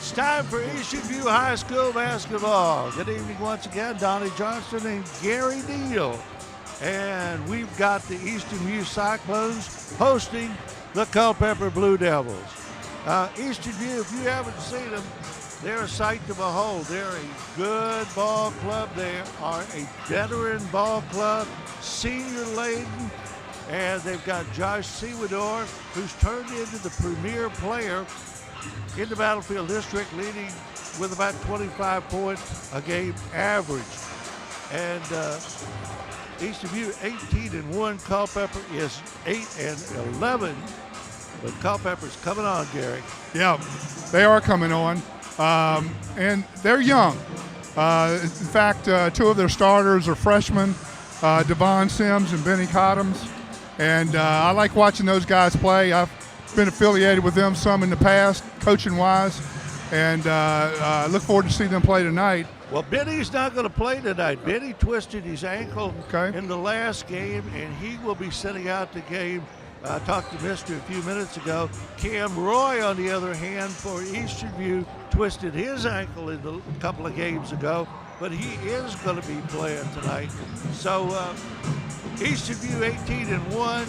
It's time for Eastern View High School basketball. Good evening once again, Donnie Johnston and Gary Neal. And we've got the Eastern View Cyclones hosting the Culpeper Blue Devils. Eastern View, if you haven't seen them, they're a sight to behold. They're a good ball club. They are a veteran ball club, senior laden, and they've got Josh Sewador, who's turned into the premier player in the Battlefield District, leading with about 25 points a game average. And Eastern View 18-1, Culpeper is 8-11. But Culpeper's coming on, Gary. Yeah, they are coming on, and they're young. In fact, two of their starters are freshmen, Devon Sims and Benny Cottams. And I like watching those guys play. I've been affiliated with them some in the past, coaching-wise, and look forward to seeing them play tonight. Well, Benny's not going to play tonight. Benny twisted his ankle in the last game, and he will be sitting out the game. I talked to Mister a few minutes ago. Cam Roy, on the other hand, for Eastern View, twisted his ankle a couple of games ago, but he is going to be playing tonight. So Eastern View 18-1,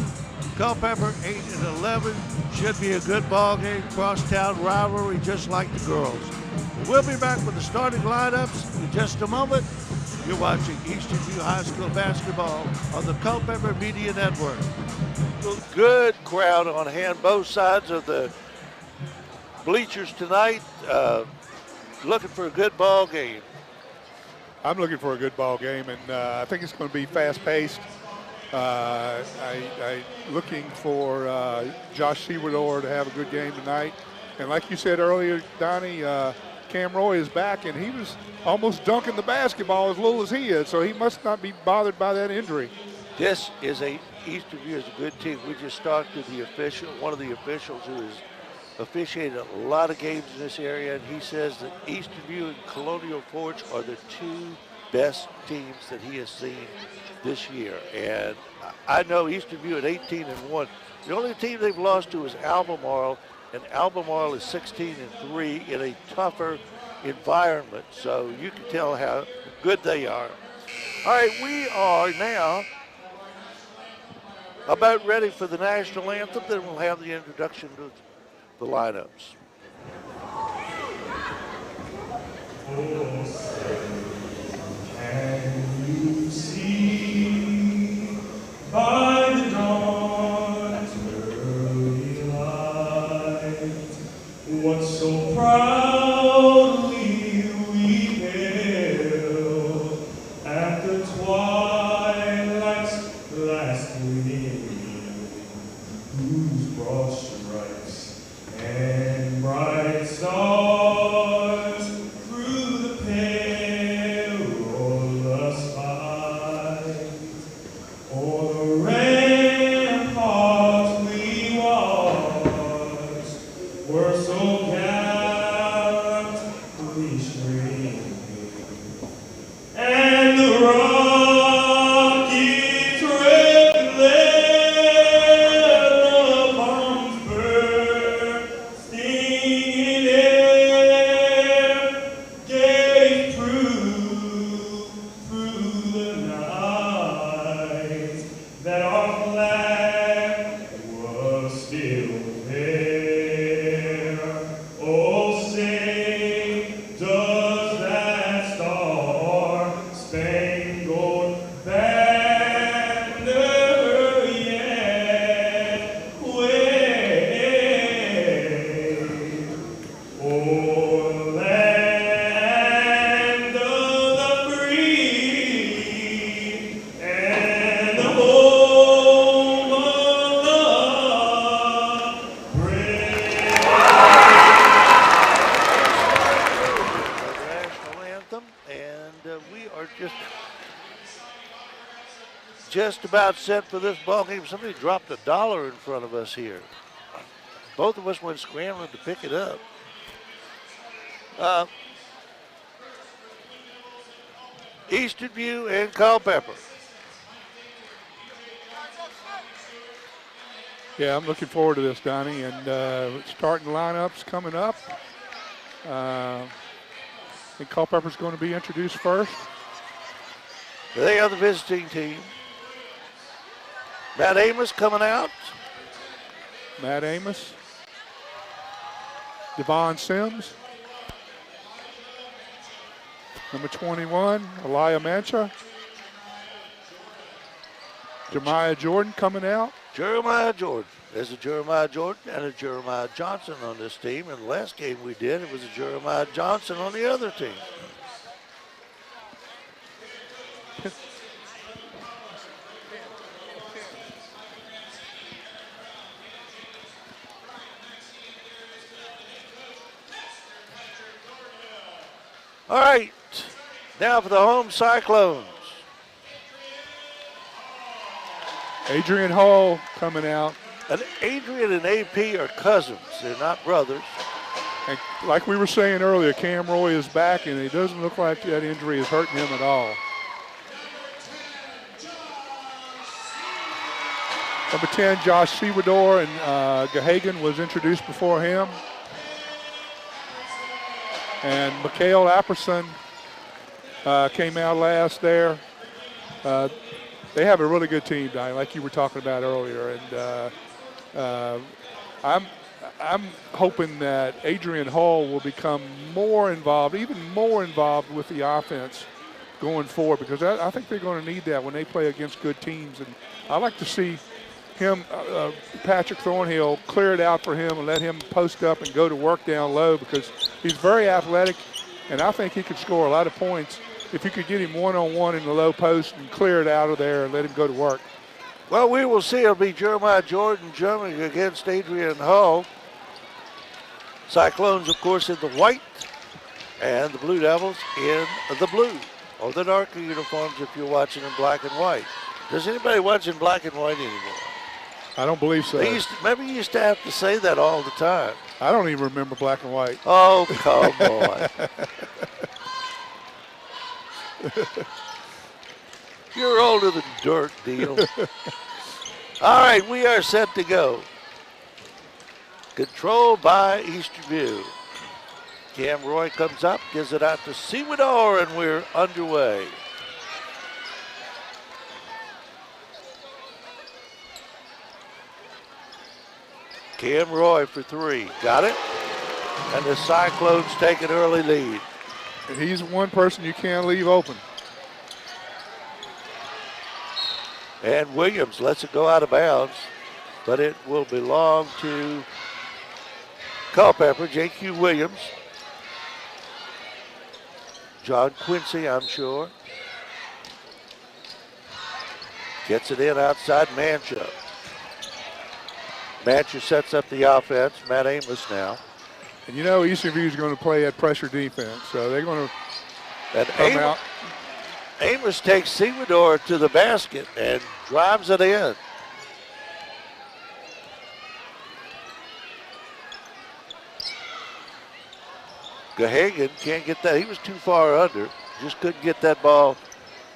Culpeper 8-11. Should be a good ball game, crosstown rivalry, just like the girls. We'll be back with the starting lineups in just a moment. You're watching Eastern View High School basketball on the Culpeper Media Network. Good crowd on hand, both sides of the bleachers tonight. Looking for a good ball game. I'm looking for a good ball game, and I think it's going to be fast-paced. I'm looking for Josh Sewador to have a good game tonight. And like you said earlier, Donnie, Cam Roy is back, and he was almost dunking the basketball as little as he is, so he must not be bothered by that injury. This is Eastern View is a good team. We just talked to one of the officials who has officiated a lot of games in this area, and he says that Eastern View and Colonial Forge are the two best teams that he has seen this year. And I know Eastern View at 18-1. The only team they've lost to is Albemarle, and Albemarle is 16-3 in a tougher environment. So you can tell how good they are. All right, we are now about ready for the national anthem. Then we'll have the introduction to the lineups. Can you see by the dawn's early light what so proudly we hailed at the twilight's last gleaming, whose broad stripes and bright stars through the perilous fight o'er the ramparts we watched were so gallantly streaming, and the rockets red glare, the bombs bursting in air, gave proof through the night that our flag was still there. Oh, say, does that star-spangled banner yet wave o'er the land of the free and the home of the brave? The national anthem, and we are just about set for this ball game. Somebody dropped $1 in front of us here. Both of us went scrambling to pick it up. Eastern View and Culpeper. Yeah, I'm looking forward to this, Donnie, and starting lineups coming up. I think Culpeper's going to be introduced first. They are the visiting team. Matt Amos coming out. Matt Amos. Devon Sims. Number 21, Elia Mancha. Jeremiah Jordan coming out. Jeremiah Jordan. There's a Jeremiah Jordan and a Jeremiah Johnson on this team. And the last game we did, it was a Jeremiah Johnson on the other team. All right, now for the home Cyclones. Adrian Hall coming out. And Adrian and AP are cousins. They're not brothers. And like we were saying earlier, Cam Roy is back, and it doesn't look like that injury is hurting him at all. Number 10, Josh Sewador, and Gahagan was introduced before him. And Mikhail Apperson came out last there. They have a really good team, Donnie, like you were talking about earlier. And I'm hoping that Adrian Hall will become more involved, even more involved with the offense going forward, because I think they're going to need that when they play against good teams. And I like to see him, Patrick Thornhill, clear it out for him and let him post up and go to work down low, because he's very athletic, and I think he could score a lot of points if you could get him one-on-one in the low post and clear it out of there and let him go to work. Well, we will see. It'll be Jeremiah Jordan jumping against Adrian Hall. Cyclones, of course, in the white, and the Blue Devils in the blue, or the darker uniforms if you're watching in black and white. Does anybody watch in black and white anymore? I don't believe so. Remember you used to have to say that all the time. I don't even remember black and white. Oh, come on. You're older than dirt, Deal. All right, we are set to go. Controlled by Eastern View. Cam Roy comes up, gives it out to Sewador, and we're underway. Cam Roy for three. Got it? And the Cyclones take an early lead. And he's one person you can't leave open. And Williams lets it go out of bounds, but it will belong to Culpeper, J.Q. Williams. John Quincy, I'm sure. Gets it in outside Mancha. Mancha sets up the offense. Matt Amos now. And you know Eastern View is going to play at pressure defense, so they're going to come out. Amos takes Sewador to the basket and drives it in. Gahagan can't get that. He was too far under. Just couldn't get that ball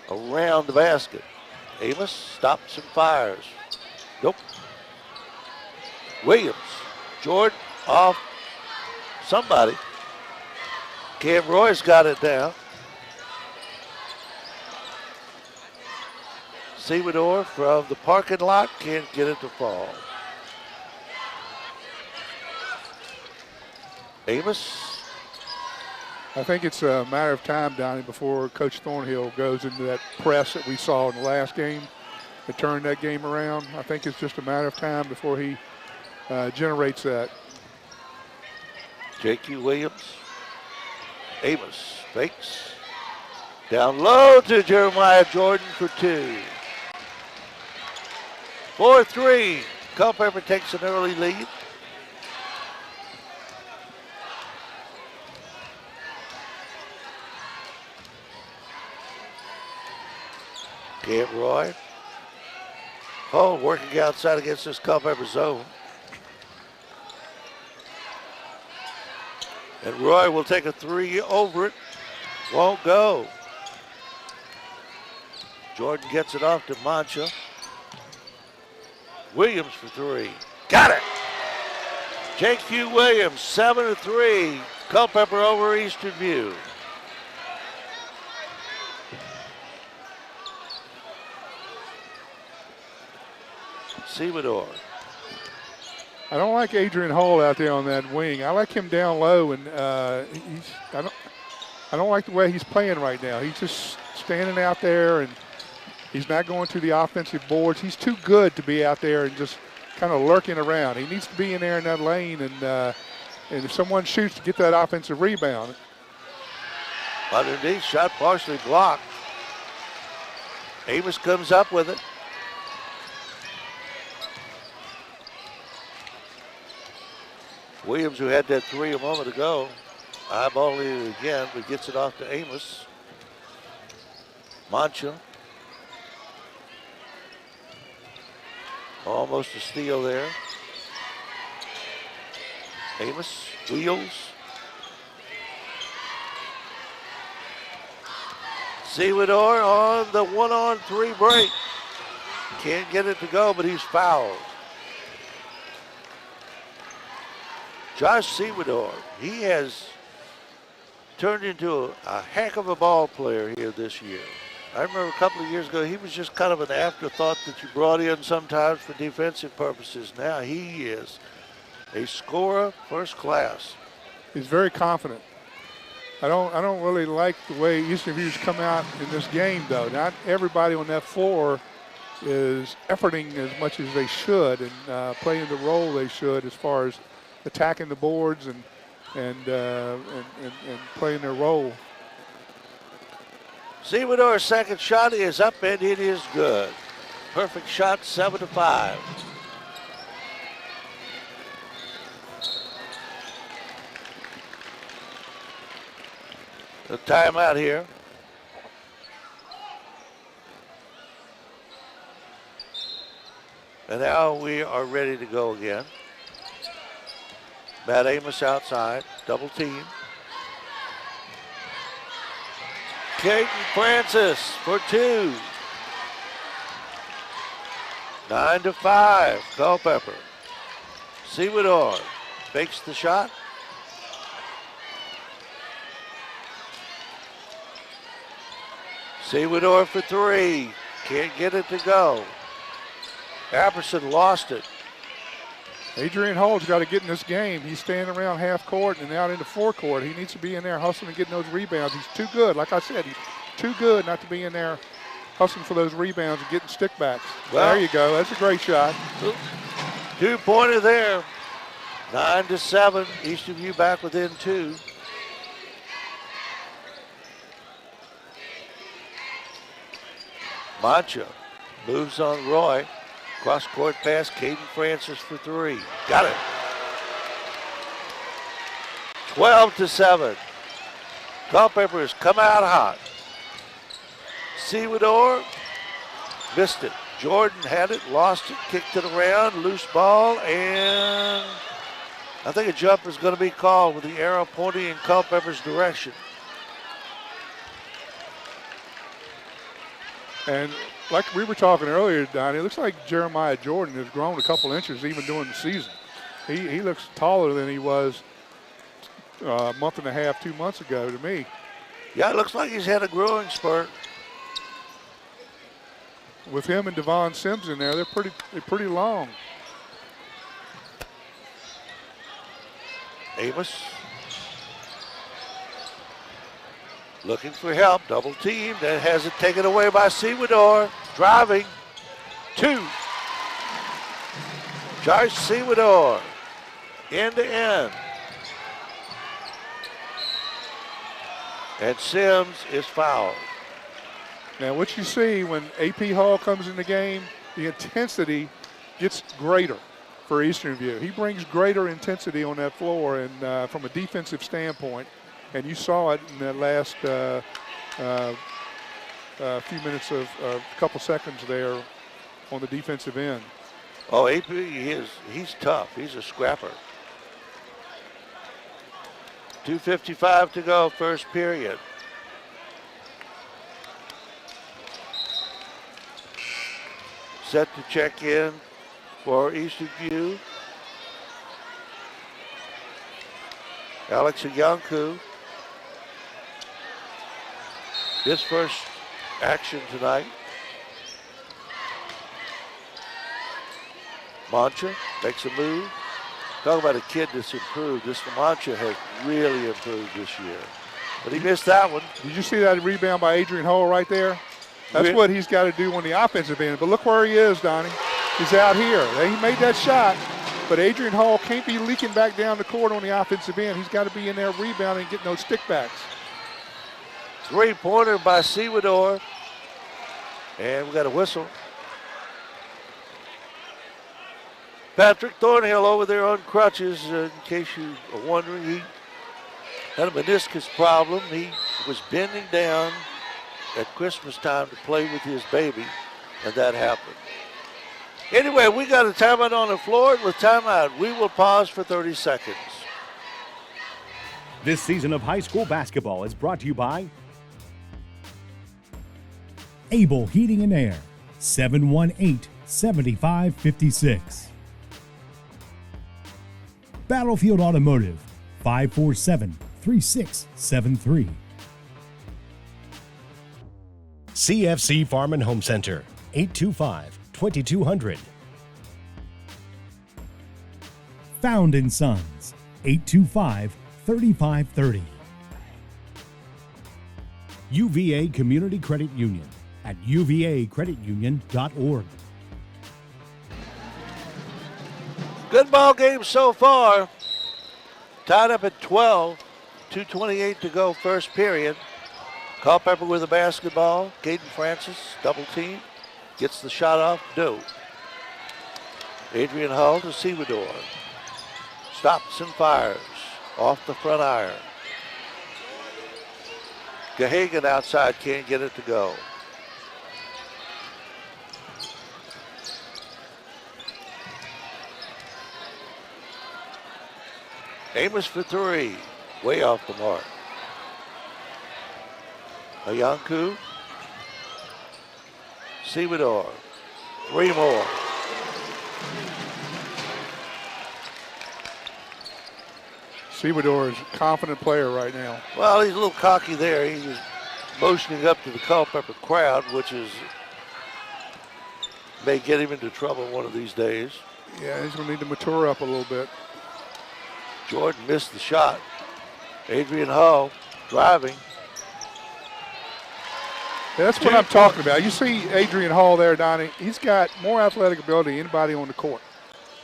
around the basket. Amos stops and fires. Nope. Williams. Jordan off somebody. Cam Roy's got it down. Sewador from the parking lot can't get it to fall. Amos. I think it's a matter of time, Donnie, before Coach Thornhill goes into that press that we saw in the last game to turn that game around. I think it's just a matter of time before he generates that. J.Q. Williams. Amos fakes. Down low to Jeremiah Jordan for two. 4-3. Culpeper takes an early lead. Cam Roy. Oh, working outside against this Culpeper zone. And Roy will take a three over it. Won't go. Jordan gets it off to Mancha. Williams for three. Got it. J.Q. Williams, 7-3. Culpeper over Eastern View. Seamador. I don't like Adrian Hall out there on that wing. I like him down low, and I don't like the way he's playing right now. He's just standing out there, and he's not going to the offensive boards. He's too good to be out there and just kind of lurking around. He needs to be in there in that lane, and if someone shoots, to get that offensive rebound. Underneath, shot partially blocked. Amos comes up with it. Williams, who had that three a moment ago, eyeballing it again, but gets it off to Amos. Mancha. Almost a steal there. Amos, wheels. Seamador on the 1-on-3 break. Can't get it to go, but he's fouled. Josh Seamador, he has turned into a heck of a ball player here this year. I remember a couple of years ago, he was just kind of an afterthought that you brought in sometimes for defensive purposes. Now he is a scorer first class. He's very confident. I don't really like the way Eastern View's come out in this game, though. Not everybody on that floor is efforting as much as they should and playing the role they should as far as attacking the boards and playing their role. Seamador's second shot is up and it is good. Perfect shot, 7-5. The timeout here. And now we are ready to go again. Matt Amos outside, double team. Caden Francis for two. 9-5, Culpeper. Seamador fakes the shot. Seamador for three. Can't get it to go. Apperson lost it. Adrian Hall's got to get in this game. He's standing around half court and out into forecourt. He needs to be in there hustling and getting those rebounds. He's too good. Like I said, he's too good not to be in there hustling for those rebounds and getting stickbacks. Well, there you go. That's a great shot. 2-pointer there. 9-7. Eastern View back within two. Mancha moves on Roy. Cross-court pass, Caden Francis for three. Got it. 12-7. Culpeper has come out hot. Seamador missed it. Jordan had it, lost it, kicked it around, loose ball, and I think a jumper is going to be called with the arrow pointing in Culpeper's direction. And like we were talking earlier, Donnie, it looks like Jeremiah Jordan has grown a couple inches even during the season. He looks taller than he was a month and a half, 2 months ago to me. Yeah, it looks like he's had a growing spurt. With him and Devon Sims in there, they're pretty long. Amos looking for help, double team, that has it taken away by Seamador. Driving, two. Josh Seamador, end to end. And Sims is fouled. Now what you see when AP Hall comes in the game, the intensity gets greater for Eastern View. He brings greater intensity on that floor and from a defensive standpoint. And you saw it in that last few minutes of a couple seconds there on the defensive end. Oh, AP, he's tough. He's a scrapper. 2:55 to go, first period. Set to check in for Eastern View. Alex Iancu, his first action tonight. Mancha makes a move. Talk about a kid that's improved. This Mancha has really improved this year. But he missed that one. Did you see that rebound by Adrian Hull right there? That's what he's got to do on the offensive end. But look where he is, Donnie. He's out here. He made that shot, but Adrian Hall can't be leaking back down the court on the offensive end. He's got to be in there rebounding and getting those stickbacks. Three-pointer by Sewador. And we got a whistle. Patrick Thornhill over there on crutches, in case you are wondering. He had a meniscus problem. He was bending down at Christmas time to play with his baby, and that happened. Anyway, we got a timeout on the floor. With timeout, we will pause for 30 seconds. This season of high school basketball is brought to you by Able Heating and Air, 718-7556. Battlefield Automotive, 547-3673. CFC Farm and Home Center, 825-2200. Found and Sons, 825-3530. UVA Community Credit Union at uvacreditunion.org. Good ball game so far. Tied up at 12. 2:28 to go first period. Culpeper with the basketball. Caden Francis, double team. Gets the shot off. No. Adrian Hull to Sewador. Stops and fires. Off the front iron. Gahagan outside, can't get it to go. Amos for three, way off the mark. Iancu, Sewador, three more. Sewador is a confident player right now. Well, he's a little cocky there. He was motioning up to the Culpeper crowd, which may get him into trouble one of these days. Yeah, he's going to need to mature up a little bit. Jordan missed the shot. Adrian Hull driving. Yeah, that's what I'm talking about. You see Adrian Hall there, Donnie. He's got more athletic ability than anybody on the court.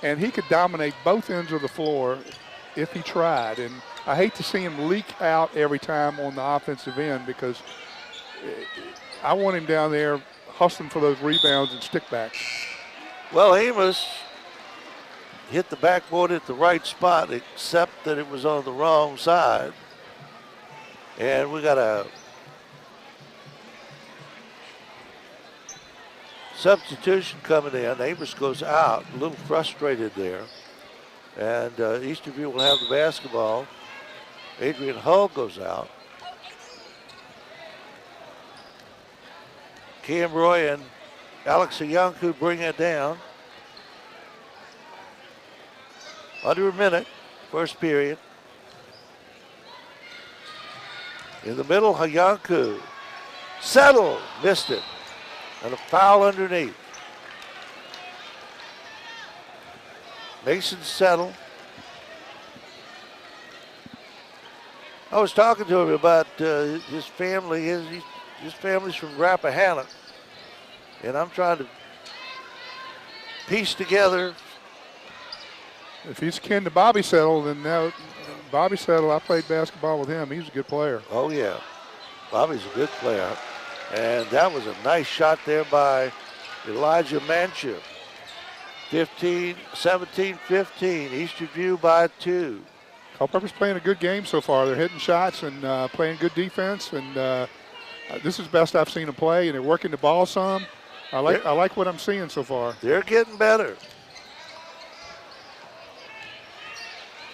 And he could dominate both ends of the floor if he tried. And I hate to see him leak out every time on the offensive end because I want him down there hustling for those rebounds and stickbacks. Well, Amos hit the backboard at the right spot, except that it was on the wrong side. And we got a substitution coming in. Amos goes out, a little frustrated there. And Eastern View will have the basketball. Adrian Hull goes out. Cam Roy and Alex Iancu bring it down. Under a minute, first period. In the middle, Iancu. Settle, missed it. And a foul underneath. Mason Settle. I was talking to him about his family. His family's from Rappahannock. And I'm trying to piece together. If he's kin to Bobby Settle, then now Bobby Settle, I played basketball with him. He's a good player. Oh, yeah. Bobby's a good player. And that was a nice shot there by Elijah Mancha. 17-15, Eastern View by 2. Culpeper's playing a good game so far. They're hitting shots and playing good defense. And this is the best I've seen them play. And they're working the ball some. I like what I'm seeing so far. They're getting better.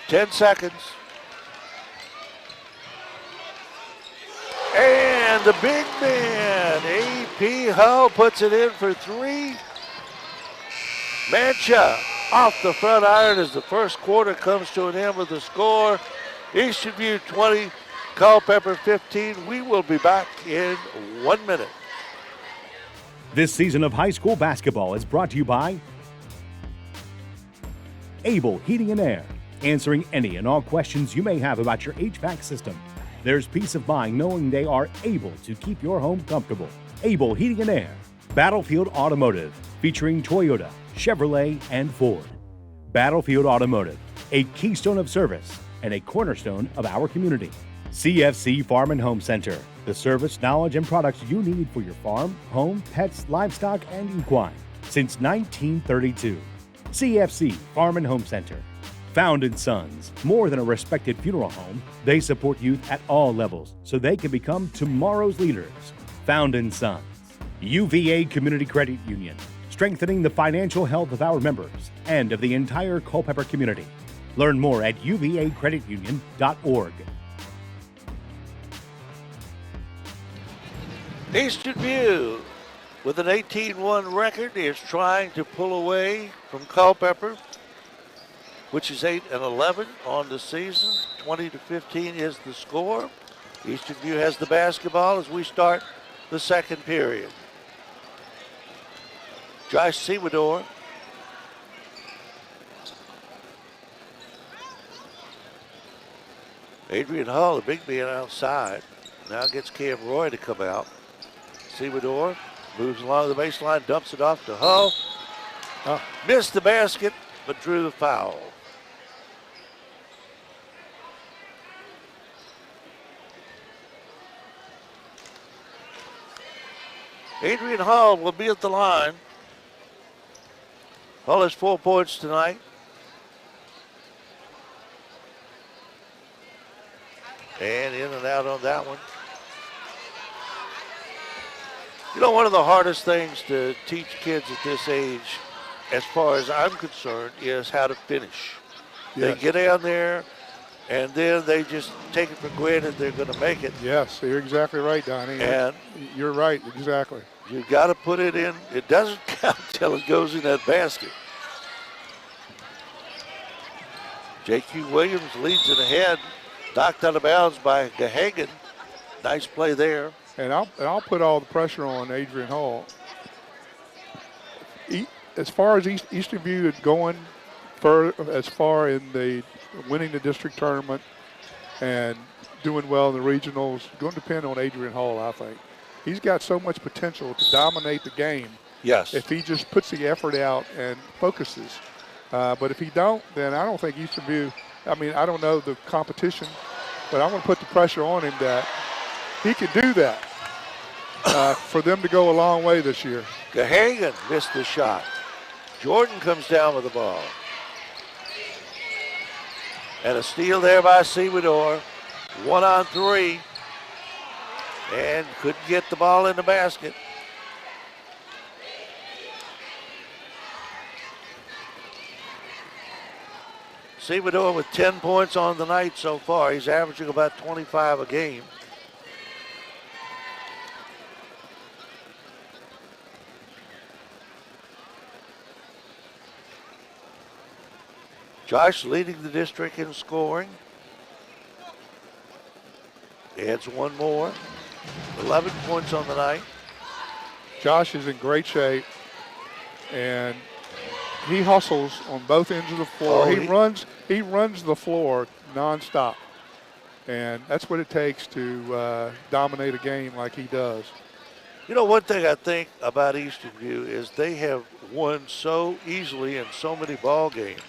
10 seconds. And the big man, A.P. Hull, puts it in for three. Mancha off the front iron as the first quarter comes to an end with a score Eastern View 20, Culpeper 15. We will be back in 1 minute. This season of high school basketball is brought to you by Able Heating and Air, answering any and all questions you may have about your HVAC system. There's peace of mind knowing they are able to keep your home comfortable. Able Heating and Air. Battlefield Automotive, featuring Toyota, Chevrolet, and Ford. Battlefield Automotive, a keystone of service and a cornerstone of our community. CFC Farm and Home Center, the service, knowledge, and products you need for your farm, home, pets, livestock, and equine since 1932. CFC Farm and Home Center. Found & Sons, more than a respected funeral home, they support youth at all levels so they can become tomorrow's leaders. Found & Sons. UVA Community Credit Union, strengthening the financial health of our members and of the entire Culpeper community. Learn more at uvacreditunion.org. Eastern View, with an 18-1 record, is trying to pull away from Culpeper, which is 8-11 on the season. 20-15 is the score. Eastern View has the basketball as we start the second period. Josh Sewador. Adrian Hull, the big man outside. Now gets Cam Roy to come out. Sewador moves along the baseline, dumps it off to Hull. Missed the basket, but drew the foul. Adrian Hull will be at the line. Hull has 4 points tonight. And in and out on that one. You know, one of the hardest things to teach kids at this age, as far as I'm concerned, is how to finish. Yes. They get down there, and then they just take it for granted they're going to make it. Yes, you're exactly right, Donnie. And you're right, exactly. You got to put it in. It doesn't count till it goes in that basket. J.Q. Williams leads it ahead, knocked out of bounds by Gahagan. Nice play there. And I'll put all the pressure on Adrian Hall. As far as Eastern View is going, as far in the winning the district tournament and doing well in the regionals, going to depend on Adrian Hall, I think. He's got so much potential to dominate the game. Yes. If he just puts the effort out and focuses. But if he don't, then I don't think Eastern View, I don't know the competition, but I want to put the pressure on him that he can do that for them to go a long way this year. Gahagan missed the shot. Jordan comes down with the ball. And a steal there by Sewador. 1-on-3. And couldn't get the ball in the basket. Sewador with 10 points on the night so far. He's averaging about 25 a game. Josh leading the district in scoring. Adds one more. 11 points on the night. Josh is in great shape, and he hustles on both ends of the floor. He runs the floor nonstop, and that's what it takes to dominate a game like he does. You know, one thing I think about Eastern View is they have won so easily in so many ball games.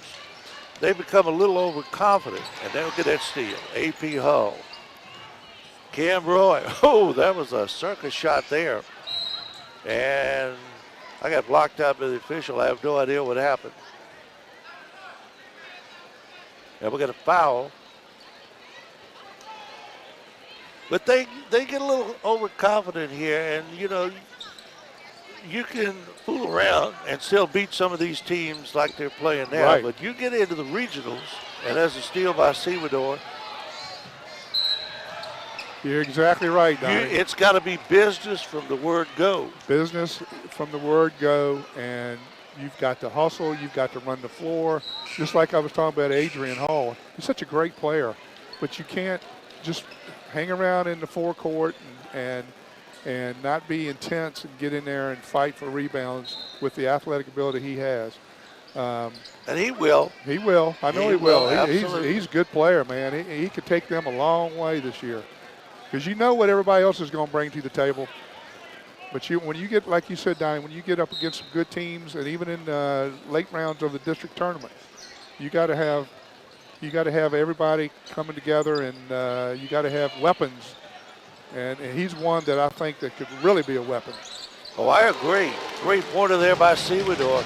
They become a little overconfident, and they'll get that steal. A.P. Hull. Cam Roy. Oh, that was a circus shot there. And I got blocked out by the official. I have no idea what happened. And we're going to foul. But they get a little overconfident here, and, you know, you can fool around and still beat some of these teams like they're playing now. Right. But you get into the regionals, and there's a steal by Sewador. You're exactly right, Donnie. It's got to be business from the word go. Business from the word go, and you've got to hustle. You've got to run the floor. Just like I was talking about Adrian Hall. He's such a great player. but you can't just hang around in the forecourt and not be intense and get in there and fight for rebounds with the athletic ability he has. And he will. He will. I know He he will. will, absolutely. He's a good player, man. He could take them a long way this year. Because you know what everybody else is going to bring to the table. But when you get, like you said, Donnie, when you get up against some good teams, and even in late rounds of the district tournament, you got to have everybody coming together, and you got to have weapons. And he's one that I think that could really be a weapon. Oh, I agree. Great pointer there by Sewador.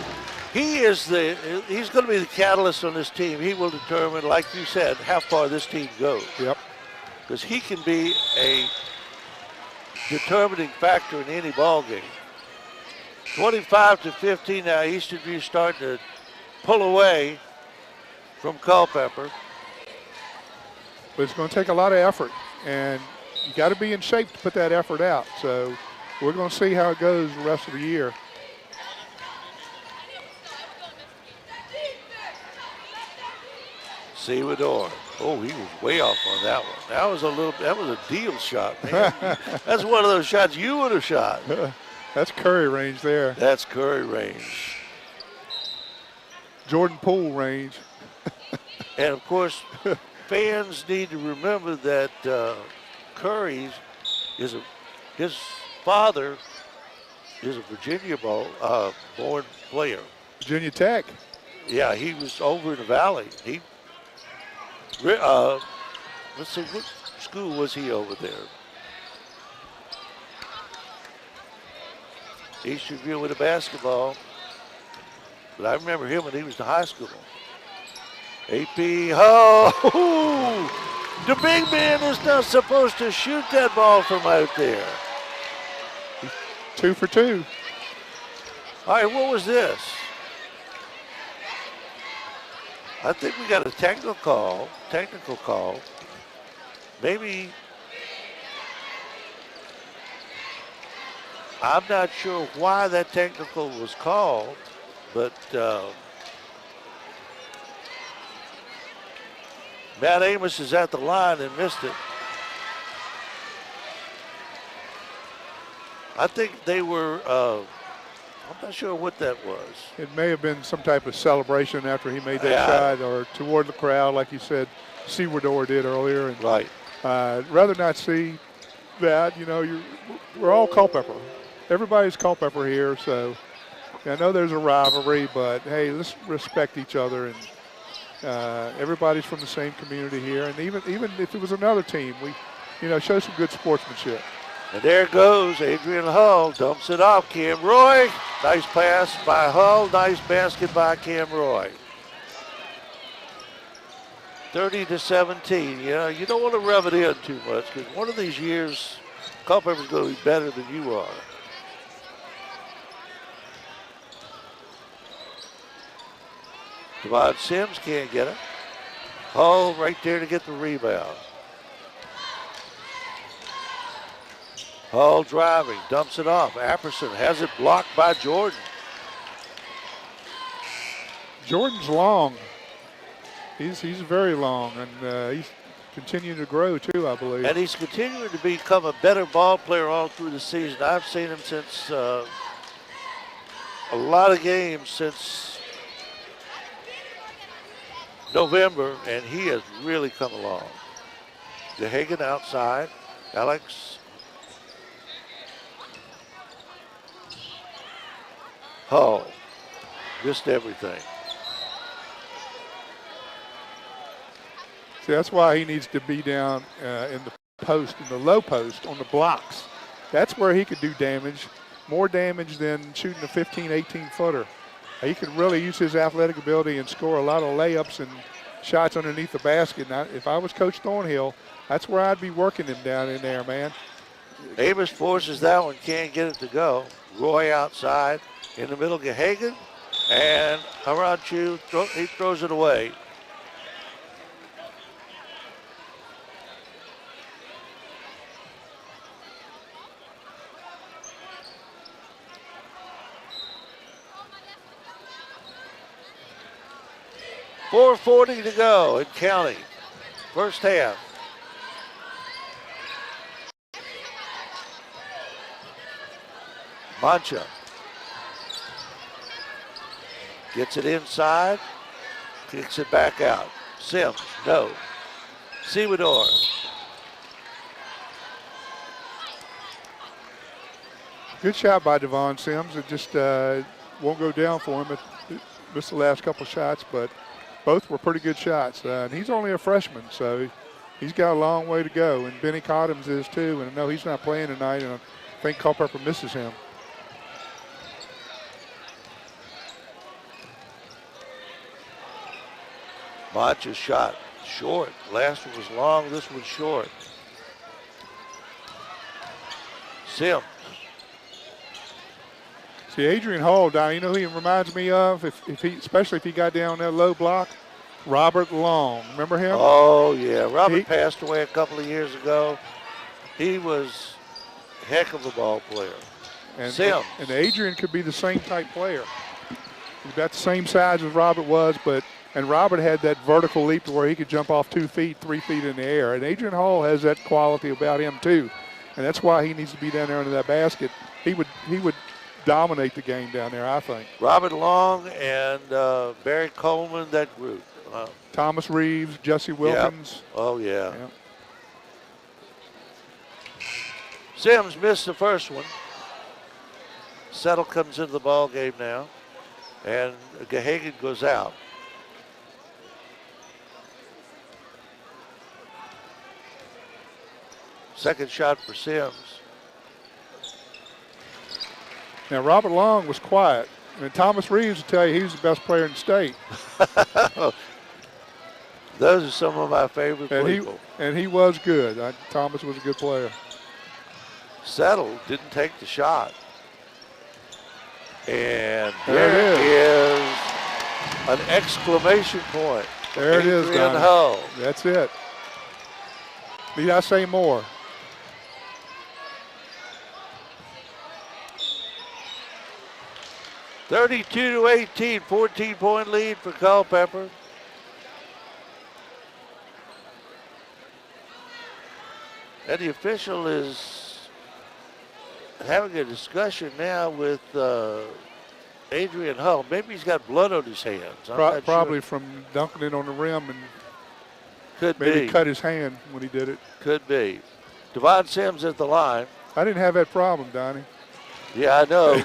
He's going to be the catalyst on this team. He will determine, like you said, how far this team goes. Yep. Because he can be a determining factor in any ball game. 25-15 now. Eastern View starting to pull away from Culpeper. But it's going to take a lot of effort, and you got to be in shape to put that effort out. So we're going to see how it goes the rest of the year. Sewador. Oh, he was way off on that one. That was a deal shot, man. That's one of those shots you would have shot. That's Curry range there. That's Curry range. Jordan Poole range. And of course, fans need to remember that Curry's his father is a Virginia born player. Virginia Tech. Yeah, he was over in the Valley. Let's see, what school was he over there? Eastern View with a basketball. But I remember him when he was in high school. AP, the big man is not supposed to shoot that ball from out there. 2 for 2. All right, what was this? I think we got a technical call. Maybe, I'm not sure why that technical was called, but Matt Amos is at the line and missed it. I think they were, I'm not sure what that was. It may have been some type of celebration after he made that shot, or toward the crowd, like you said, Sewador did earlier. And, right. Rather not see that. You know, we're all Culpeper. Everybody's Culpeper here, so I know there's a rivalry, but hey, let's respect each other. And everybody's from the same community here. And even if it was another team, we, show some good sportsmanship. And there goes Adrian Hull, dumps it off. Cam Roy, nice pass by Hull, nice basket by Cam Roy. 30-17. You don't want to rub it in too much because one of these years, Culpeper's going to be better than you are. Devon Sims can't get it. Hull right there to get the rebound. Hull driving, dumps it off. Apperson has it blocked by Jordan. Jordan's long. He's very long, and he's continuing to grow too, I believe. And he's continuing to become a better ball player all through the season. I've seen him since a lot of games since November, and he has really come along. DeHagen outside. Alex. Hull. Missed everything. See, that's why he needs to be down in the post, in the low post, on the blocks. That's where he could do damage, more damage than shooting a 15, 18-footer. He could really use his athletic ability and score a lot of layups and shots underneath the basket. Now, if I was Coach Thornhill, that's where I'd be working him down in there, man. Amos forces that one, can't get it to go. Roy outside, in the middle, Gehagen, and Haranchu, he throws it away. .440 to go in counting. First half. Mancha gets it inside, kicks it back out. Sims, no. Sewador. Good shot by Devon Sims. It just won't go down for him. It missed the last couple shots, but both were pretty good shots. And he's only a freshman, so he's got a long way to go. And Benny Cottums is too. And I know he's not playing tonight, and I think Culpeper misses him. Mancha's shot short. Last one was long, this one's short. Sims. See, Adrian Hall, Don, you know who he reminds me of, especially if he got down that low block? Robert Long. Remember him? Oh, yeah. Robert passed away a couple of years ago. He was a heck of a ball player. And Sims. And Adrian could be the same type player. He's about the same size as Robert was, and Robert had that vertical leap to where he could jump off 2 feet, 3 feet in the air. And Adrian Hall has that quality about him too. And that's why he needs to be down there under that basket. He would dominate the game down there, I think. Robert Long and Barry Coleman, that group. Thomas Reeves, Jesse Wilkins. Yep. Oh, yeah. Yep. Sims missed the first one. Settle comes into the ball game now. And Gahagan goes out. Second shot for Sims. Now, Robert Long was quiet. And Thomas Reeves will tell you he's the best player in the state. Those are some of my favorite people. And he was good. Thomas was a good player. Settle didn't take the shot. And there it is an exclamation point. There it is, Adrian Donnie. Hull. That's it. Need I say more? (32-18), 14-point lead for Culpeper. And the official is having a discussion now with Adrian Hull. Maybe he's got blood on his hands. I'm not Probably sure. from dunking it on the rim and Could maybe be. cut his hand when he did it. Could be. Devon Sims at the line. I didn't have that problem, Donnie. Yeah, I know.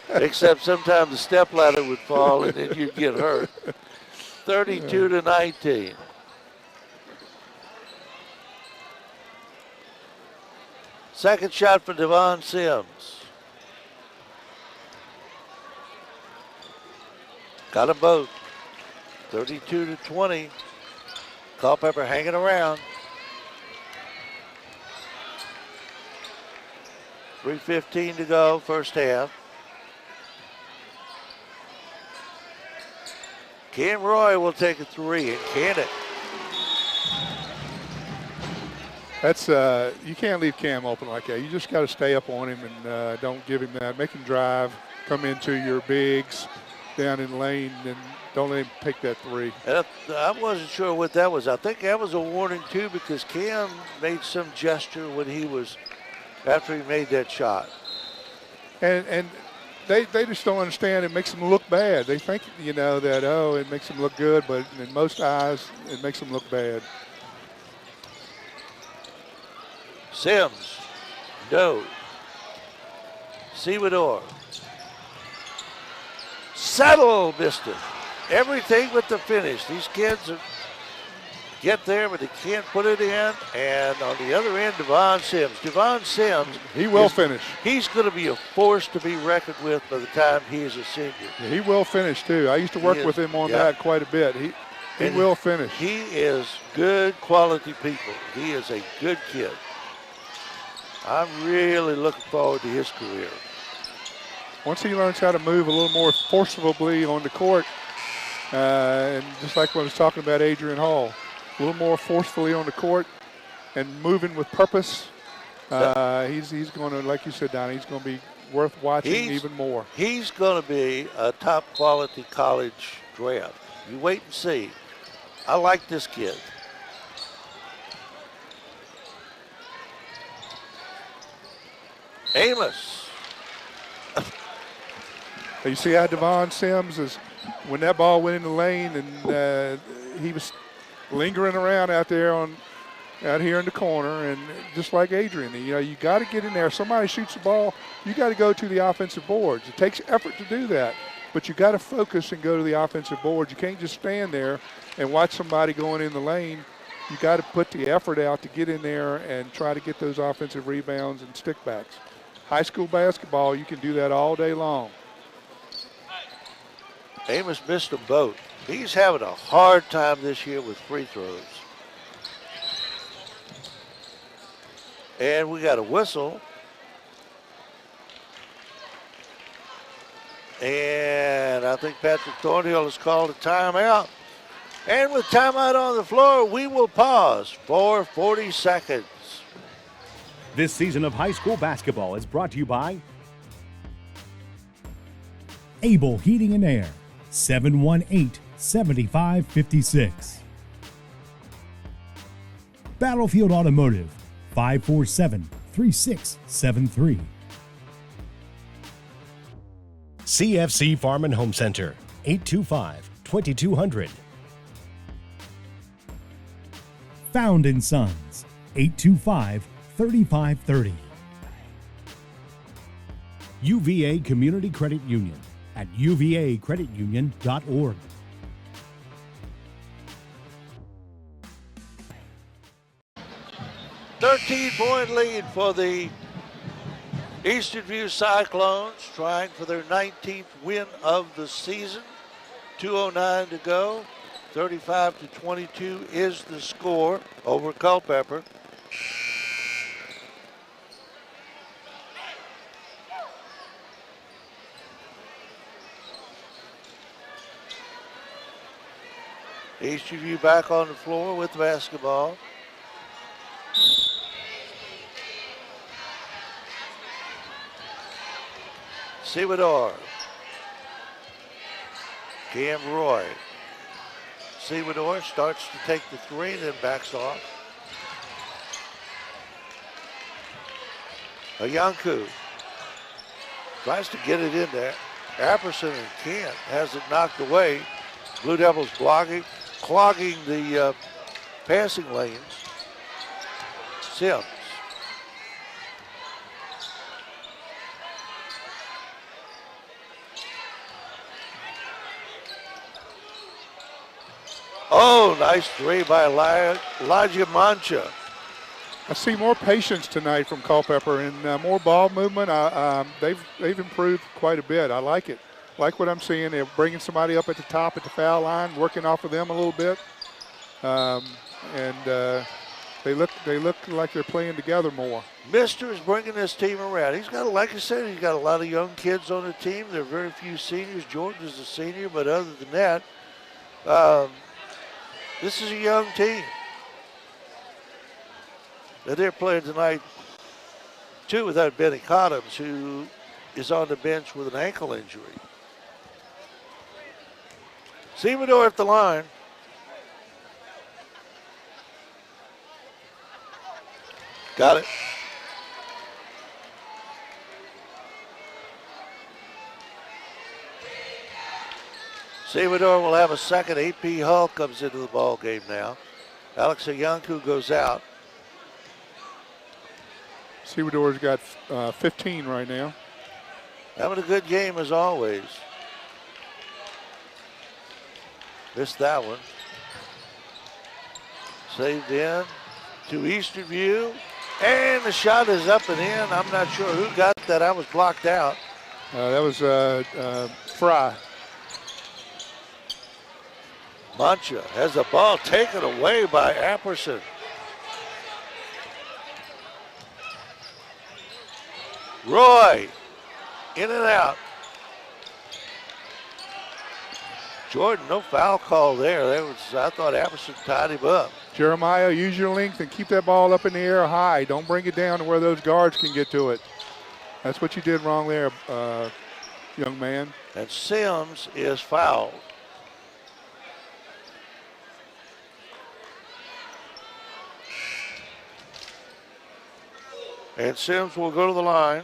Except sometimes the step ladder would fall and then you'd get hurt. 32-19. Second shot for Devon Sims. Got them both. 32-20. Culpeper hanging around. 3:15 to go, first half. Cam Roy will take a three, and can it? That's you can't leave Cam open like that. You just got to stay up on him and don't give him that. Make him drive, come into your bigs down in lane, and don't let him pick that three. And I wasn't sure what that was. I think that was a warning too, because Cam made some gesture when he was after he made that shot. And they just don't understand. It makes them look bad. They think, that, it makes them look good, but in most eyes, it makes them look bad. Sims, no. Sewador. Settle missed it. Everything with the finish. These kids get there, but they can't put it in. And on the other end, Devon Sims. Devon Sims. He will finish. He's going to be a force to be reckoned with by the time he is a senior. Yeah, he will finish, too. I used to work with him on that quite a bit. He will finish. He is good quality people. He is a good kid. I'm really looking forward to his career. Once he learns how to move a little more forcibly on the court, and just like when I was talking about Adrian Hall, a little more forcefully on the court and moving with purpose, he's going to, like you said, Donnie, he's going to be worth watching even more. He's going to be a top quality college draft. You wait and see. I like this kid. Amos. You see how Devon Sims is, when that ball went in the lane and he was lingering around out here in the corner, and just like Adrian, you got to get in there. If somebody shoots the ball, you got to go to the offensive boards. It takes effort to do that, but you got to focus and go to the offensive boards. You can't just stand there and watch somebody going in the lane. You got to put the effort out to get in there and try to get those offensive rebounds and stickbacks. High school basketball, you can do that all day long. Amos missed them both. He's having a hard time this year with free throws. And we got a whistle. And I think Patrick Thornhill has called a timeout. And with timeout on the floor, we will pause for 40 seconds. This season of high school basketball is brought to you by Able Heating and Air, 718-7556. Battlefield Automotive, 547-3673. CFC Farm and Home Center, 825-2200. Found & Sons, 825-3530. UVA Community Credit Union at uvacreditunion.org. $13-point lead for the Eastern View Cyclones, trying for their 19th win of the season. 2:09 to go. 35-22 is the score over Culpeper. Eastern View back on the floor with the basketball. Sewador. Cam Roy. Sewador starts to take the three, then backs off. Ayanku tries to get it in there. Apperson and Kent has it knocked away. Blue Devils clogging the passing lanes. Sims. Oh, nice three by Elijah Mancha. I see more patience tonight from Culpeper and more ball movement. They've improved quite a bit. I like it. Like what I'm seeing. They're bringing somebody up at the top at the foul line, working off of them a little bit, they look like they're playing together more. Mister is bringing this team around. He's got, like I said, he's got a lot of young kids on the team. There are very few seniors. Jordan is a senior, but other than that, this is a young team. And they're playing tonight, too, without Benny Cottums, who is on the bench with an ankle injury. Sewador at the line. Got it. Sewador will have a second. AP Hull comes into the ball game now. Alex Ayanku goes out. Sewador's got 15 right now. Having a good game as always. Missed that one. Saved in to Eastern View. And the shot is up and in. I'm not sure who got that. I was blocked out. That was Fry. Mancha has the ball taken away by Apperson. Roy, in and out. Jordan, no foul call there. I thought Apperson tied him up. Jeremiah, use your length and keep that ball up in the air high. Don't bring it down to where those guards can get to it. That's what you did wrong there, young man. And Sims is fouled. And Sims will go to the line.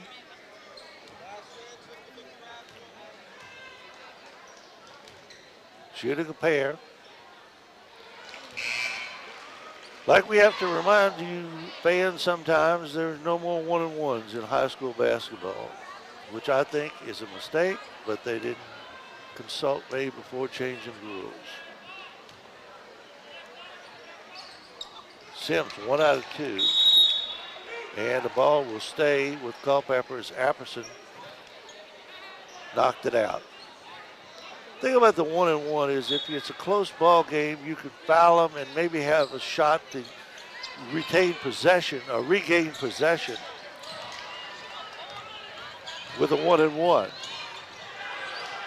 shooting a pair. Like we have to remind you fans sometimes, there's no more 1-and-1s in high school basketball, which I think is a mistake, but they didn't consult me before changing the rules. Sims, 1 out of 2. And the ball will stay with Culpeper as Apperson knocked it out. The thing about the 1-and-1 is if it's a close ball game, you can foul them and maybe have a shot to retain possession or regain possession with a 1-and-1.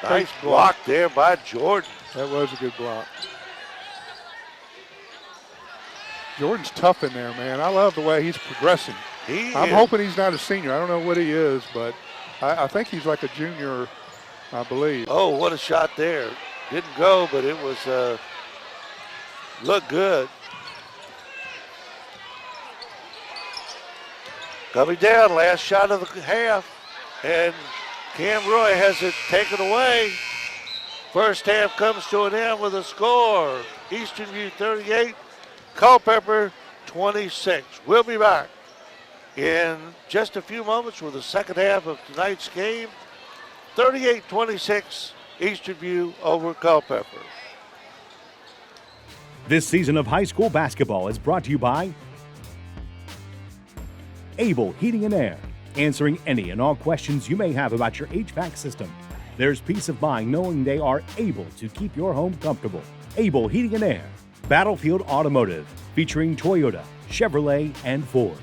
Nice block there by Jordan. That was a good block. Jordan's tough in there, man. I love the way he's progressing. I'm hoping he's not a senior. I don't know what he is, but I think he's like a junior, I believe. Oh, what a shot there. Didn't go, but it was, looked good. Coming down, last shot of the half. And Cam Roy has it taken away. First half comes to an end with a score. Eastern View 38, Culpeper 26. We'll be back in just a few moments with the second half of tonight's game. 38-26, Eastern View over Culpeper. This season of high school basketball is brought to you by Able Heating and Air, answering any and all questions you may have about your HVAC system. There's peace of mind knowing they are able to keep your home comfortable. Able Heating and Air. Battlefield Automotive, featuring Toyota, Chevrolet, and Ford.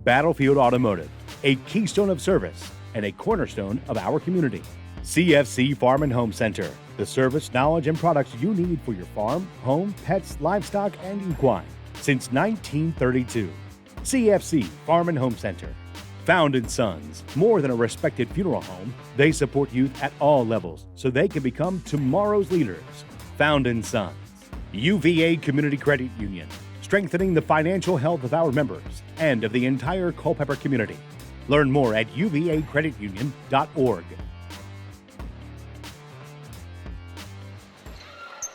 Battlefield Automotive, a keystone of service and a cornerstone of our community. CFC Farm and Home Center, the service, knowledge, and products you need for your farm, home, pets, livestock, and equine since 1932. CFC Farm and Home Center. Found in Sons, more than a respected funeral home, they support youth at all levels so they can become tomorrow's leaders. Found in Sons. UVA Community Credit Union, strengthening the financial health of our members and of the entire Culpeper community. Learn more at uvacreditunion.org.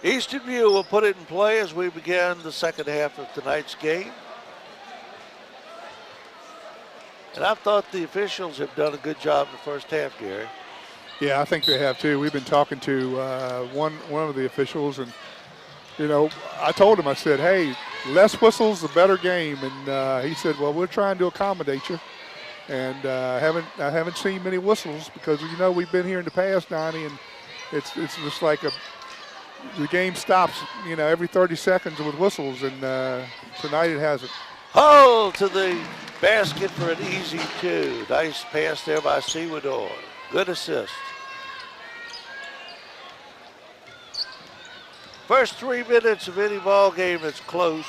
Eastern View will put it in play as we begin the second half of tonight's game. And I thought the officials have done a good job in the first half, Gary. Yeah, I think they have too. We've been talking to one of the officials, and you know, I told him, I said, hey, less whistles, the better game. And he said, well, we're trying to accommodate you. And I haven't seen many whistles because, you know, we've been here in the past, Donnie, and it's just like the game stops, you know, every 30 seconds with whistles, and tonight it hasn't. Oh, to the basket for an easy 2. Nice pass there by Sewador. Good assist. First 3 minutes of any ball game that's close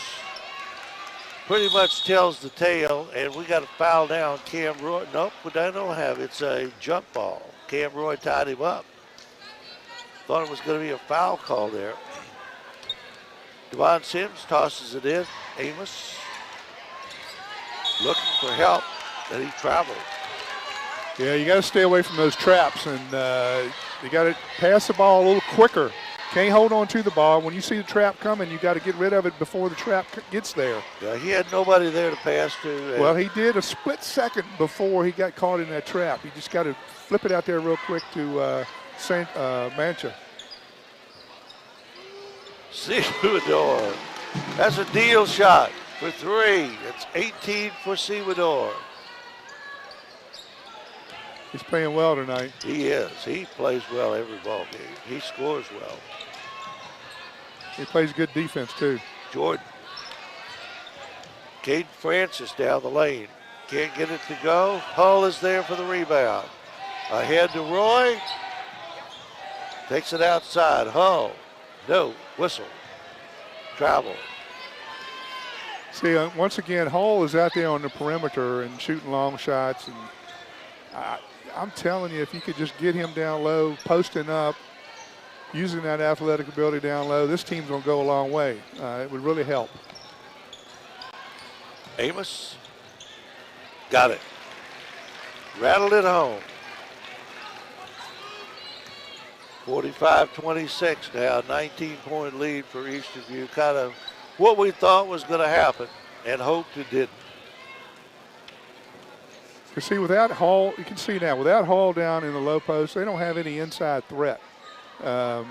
pretty much tells the tale, and we got a foul down. Cam Roy, nope, but I don't have. It's a jump ball. Cam Roy tied him up. Thought it was going to be a foul call there. Devon Sims tosses it in. Amos looking for help, and he traveled. Yeah, you got to stay away from those traps, and you got to pass the ball a little quicker. Can't hold on to the ball. When you see the trap coming, you got to get rid of it before the trap gets there. Yeah, he had nobody there to pass to. Well, he did a split second before he got caught in that trap. You just got to flip it out there real quick to Mancha. Sewador. That's a deal shot for 3. It's 18 for Sewador. He's playing well tonight. He is. He plays well every ball game. He scores well. He plays good defense, too. Jordan. Caden Francis down the lane. Can't get it to go. Hull is there for the rebound. Ahead to Roy. Takes it outside. Hull. No. Whistle. Travel. See, once again, Hull is out there on the perimeter and shooting long shots. And I'm telling you, if you could just get him down low, posting up, using that athletic ability down low, this team's going to go a long way. It would really help. Amos. Got it. Rattled it home. 45-26 now, 19-point lead for Eastern View. Kind of what we thought was going to happen and hoped it didn't. You see, without Hall, you can see now, without Hall down in the low post, they don't have any inside threat. And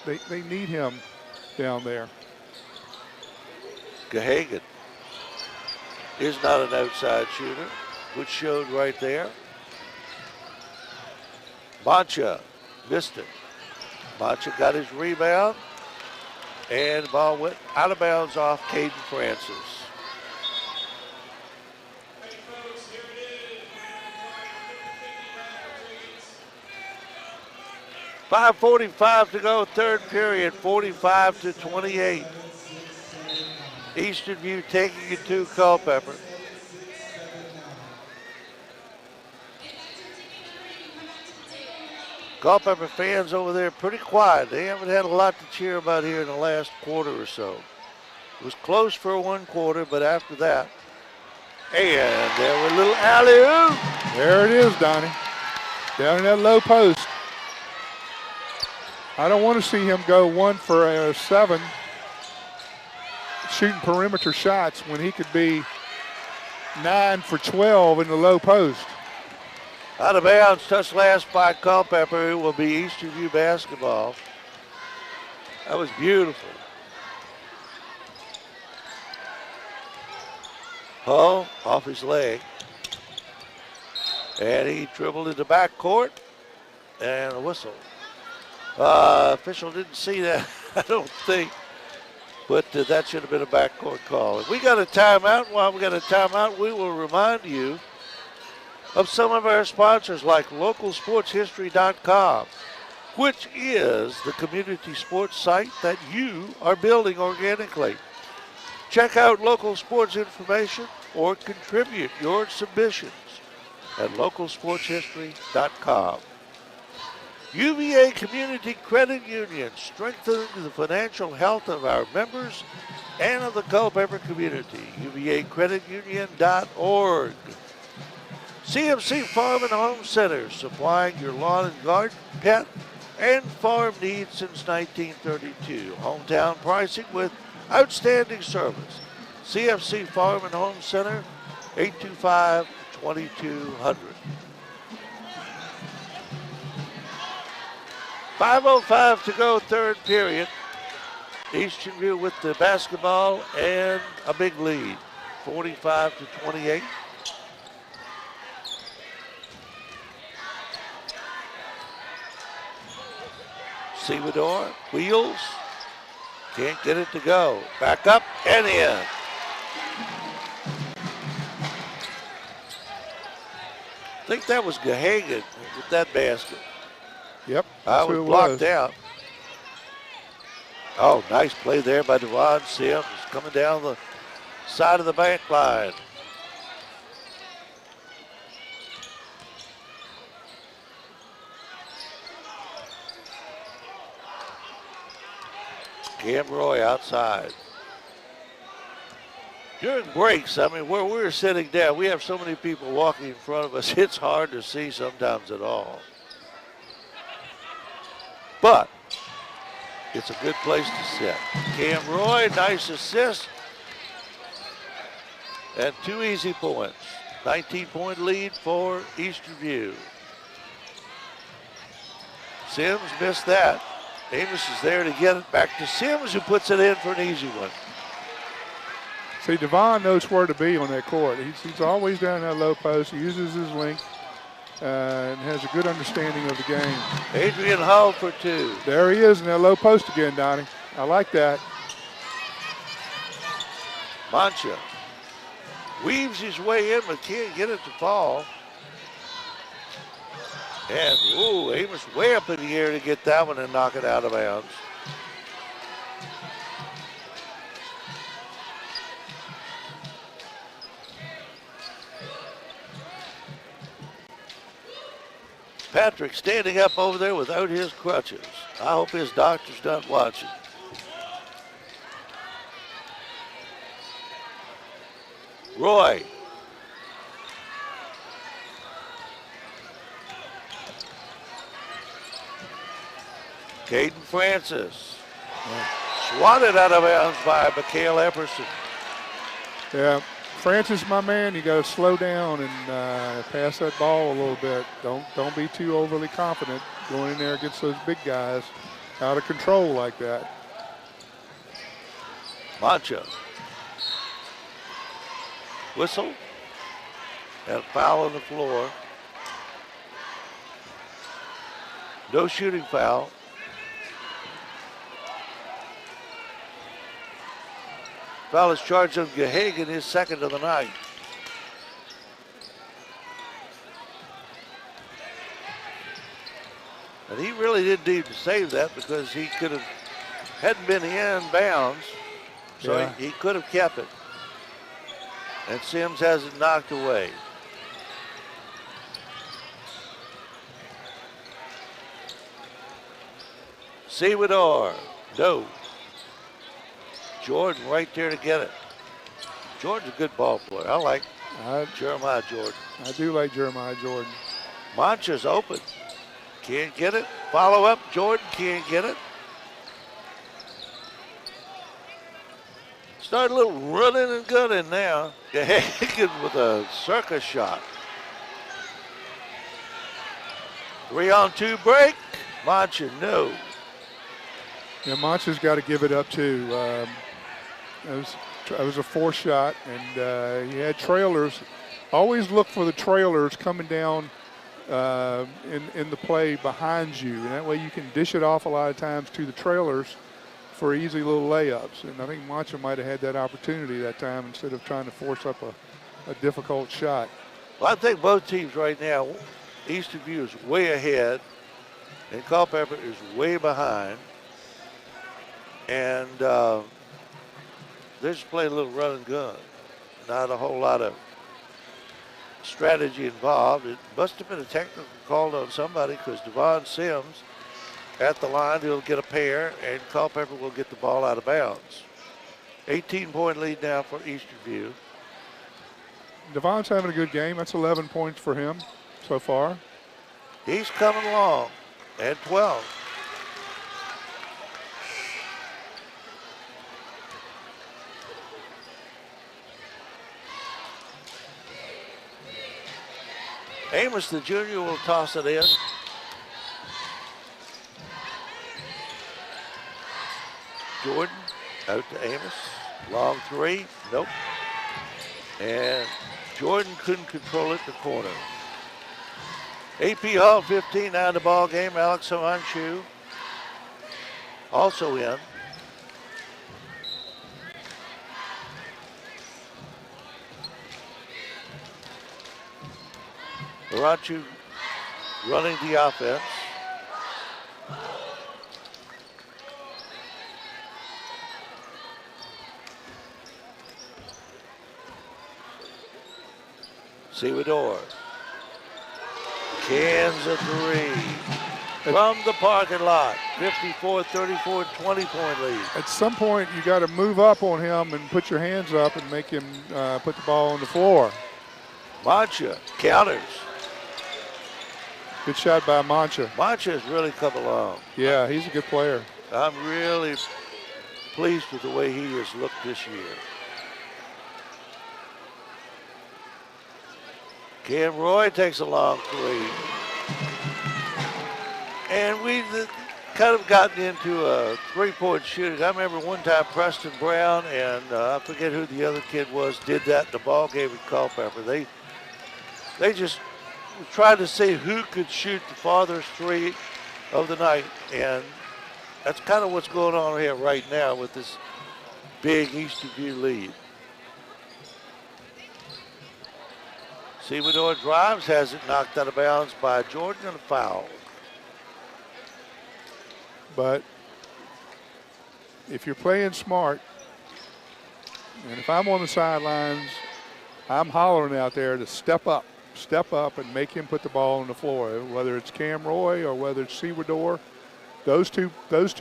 they need him down there. Gahagan is not an outside shooter, which showed right there. Mancha missed it. Mancha got his rebound, and the ball went out of bounds off Caden Francis. .5:45 to go, third period, 45-28. Eastern View taking it to Culpeper. Culpeper fans over there pretty quiet. They haven't had a lot to cheer about here in the last quarter or so. It was close for one quarter, but after that, and there were a little alley-oop. There it is, Donnie. Down in that low post. I don't want to see him go 1 for 7 shooting perimeter shots when he could be 9 for 12 in the low post. Out of bounds, touched last by Culpeper. It will be Eastern View basketball. That was beautiful. Hull off his leg. And he dribbled into backcourt. And a whistle. Official didn't see that, I don't think. But that should have been a backcourt call. If we got a timeout, while we got a timeout, we will remind you of some of our sponsors like localsportshistory.com, which is the community sports site that you are building organically. Check out local sports information or contribute your submissions at localsportshistory.com. UVA Community Credit Union, strengthening the financial health of our members and of the Culpeper community. UVAcreditunion.org. CMC Farm and Home Center, supplying your lawn and garden, pet, and farm needs since 1932. Hometown pricing with outstanding service. CFC Farm and Home Center, 825-2200. 5:05 to go, third period. Eastern View with the basketball and a big lead, 45-28. Sewador, wheels, can't get it to go. Back up and in. I think that was Gahagan with that basket. Yep, I was blocked out. Oh, nice play there by Devon Sims, coming down the side of the back line. Cam Roy outside. During breaks, I mean, where we're sitting down, we have so many people walking in front of us, it's hard to see sometimes at all. But it's a good place to sit. Cam Roy, nice assist. And 2 easy points. 19-point lead for Eastern View. Sims missed that. Amos is there to get it back to Sims, who puts it in for an easy one. See, Devon knows where to be on that court. He's always down in that low post. He uses his length and has a good understanding of the game. Adrian Hull for 2. There he is in that low post again, Donnie. I like that. Mancha weaves his way in, but can't get it to fall. And, ooh, Amos way up in the air to get that one and knock it out of bounds. Patrick standing up over there without his crutches. I hope his doctor's not watching. Roy. Caden Francis. Swatted out of bounds by Mikhail Epperson. Yeah, Francis, my man, you got to slow down and pass that ball a little bit. Don't be too overly confident going in there against those big guys out of control like that. Mancha. Whistle. And a foul on the floor. No shooting foul. Foul is charged on Gahagan, his second of the night. And he really didn't need to save that because he could have, hadn't been in bounds, so Yeah. he could have kept it. And Sims has it knocked away. Sewador, no. Jordan right there to get it. Jordan's a good ball player. I like Jeremiah Jordan. I do like Jeremiah Jordan. Mancha's open. Can't get it. Follow up. Jordan can't get it. Start a little running and gunning now. Gahagan with a circus shot. 3-on-2 break. Mancha, no. Yeah, Mancha's got to give it up too. It was a forced shot, and he had trailers. Always look for the trailers coming down in the play behind you, and that way you can dish it off a lot of times to the trailers for easy little layups. And I think Mancha might have had that opportunity that time instead of trying to force up a difficult shot. Well, I think both teams right now, Eastern View is way ahead, and Culpeper is way behind. And they're just playing a little run and gun. Not a whole lot of strategy involved. It must have been a technical call on somebody because Devon Sims at the line, he'll get a pair, and Culpeper will get the ball out of bounds. 18-point lead now for Eastern View. Devon's having a good game. That's 11 points for him so far. He's coming along at 12. Amos, the junior, will toss it in. Jordan out to Amos. Long three. Nope. And Jordan couldn't control it in the corner. AP Hall 15 out of the ball game. Alex Hamanchu also in. Baranchu running the offense. Sewador. Cans a three from the parking lot. 54-34, 20-point lead. At some point, you got to move up on him and put your hands up and make him put the ball on the floor. Mancha counters. Good shot by Mancha. Mancha has really come along. Yeah, he's a good player. I'm really pleased with the way he has looked this year. Cam Roy takes a long three. And we've kind of gotten into a three-point shooting. I remember one time Preston Brown and I forget who the other kid was, did that in the ball game at Culpeper. They just tried to see who could shoot the farthest three of the night. And that's kind of what's going on here right now with this big Eastern View lead. Sewador drives, has it knocked out of bounds by Jordan, and a foul. But if you're playing smart, and if I'm on the sidelines, I'm hollering out there to step up and make him put the ball on the floor, whether it's Cam Roy or whether it's Sewador, those two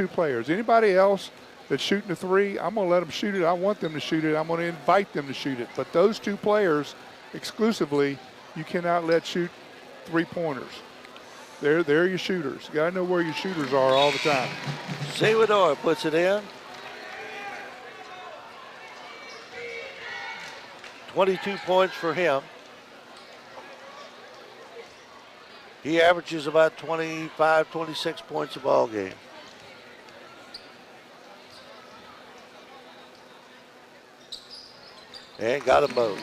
players. Anybody else that's shooting a three, I'm going to let them shoot it. I want them to shoot it. I'm going to invite them to shoot it. But those two players exclusively, you cannot let shoot three-pointers. They're your shooters. You got to know where your shooters are all the time. Salvador puts it in. 22 points for him. He averages about 25, 26 points a ball game. And got them both.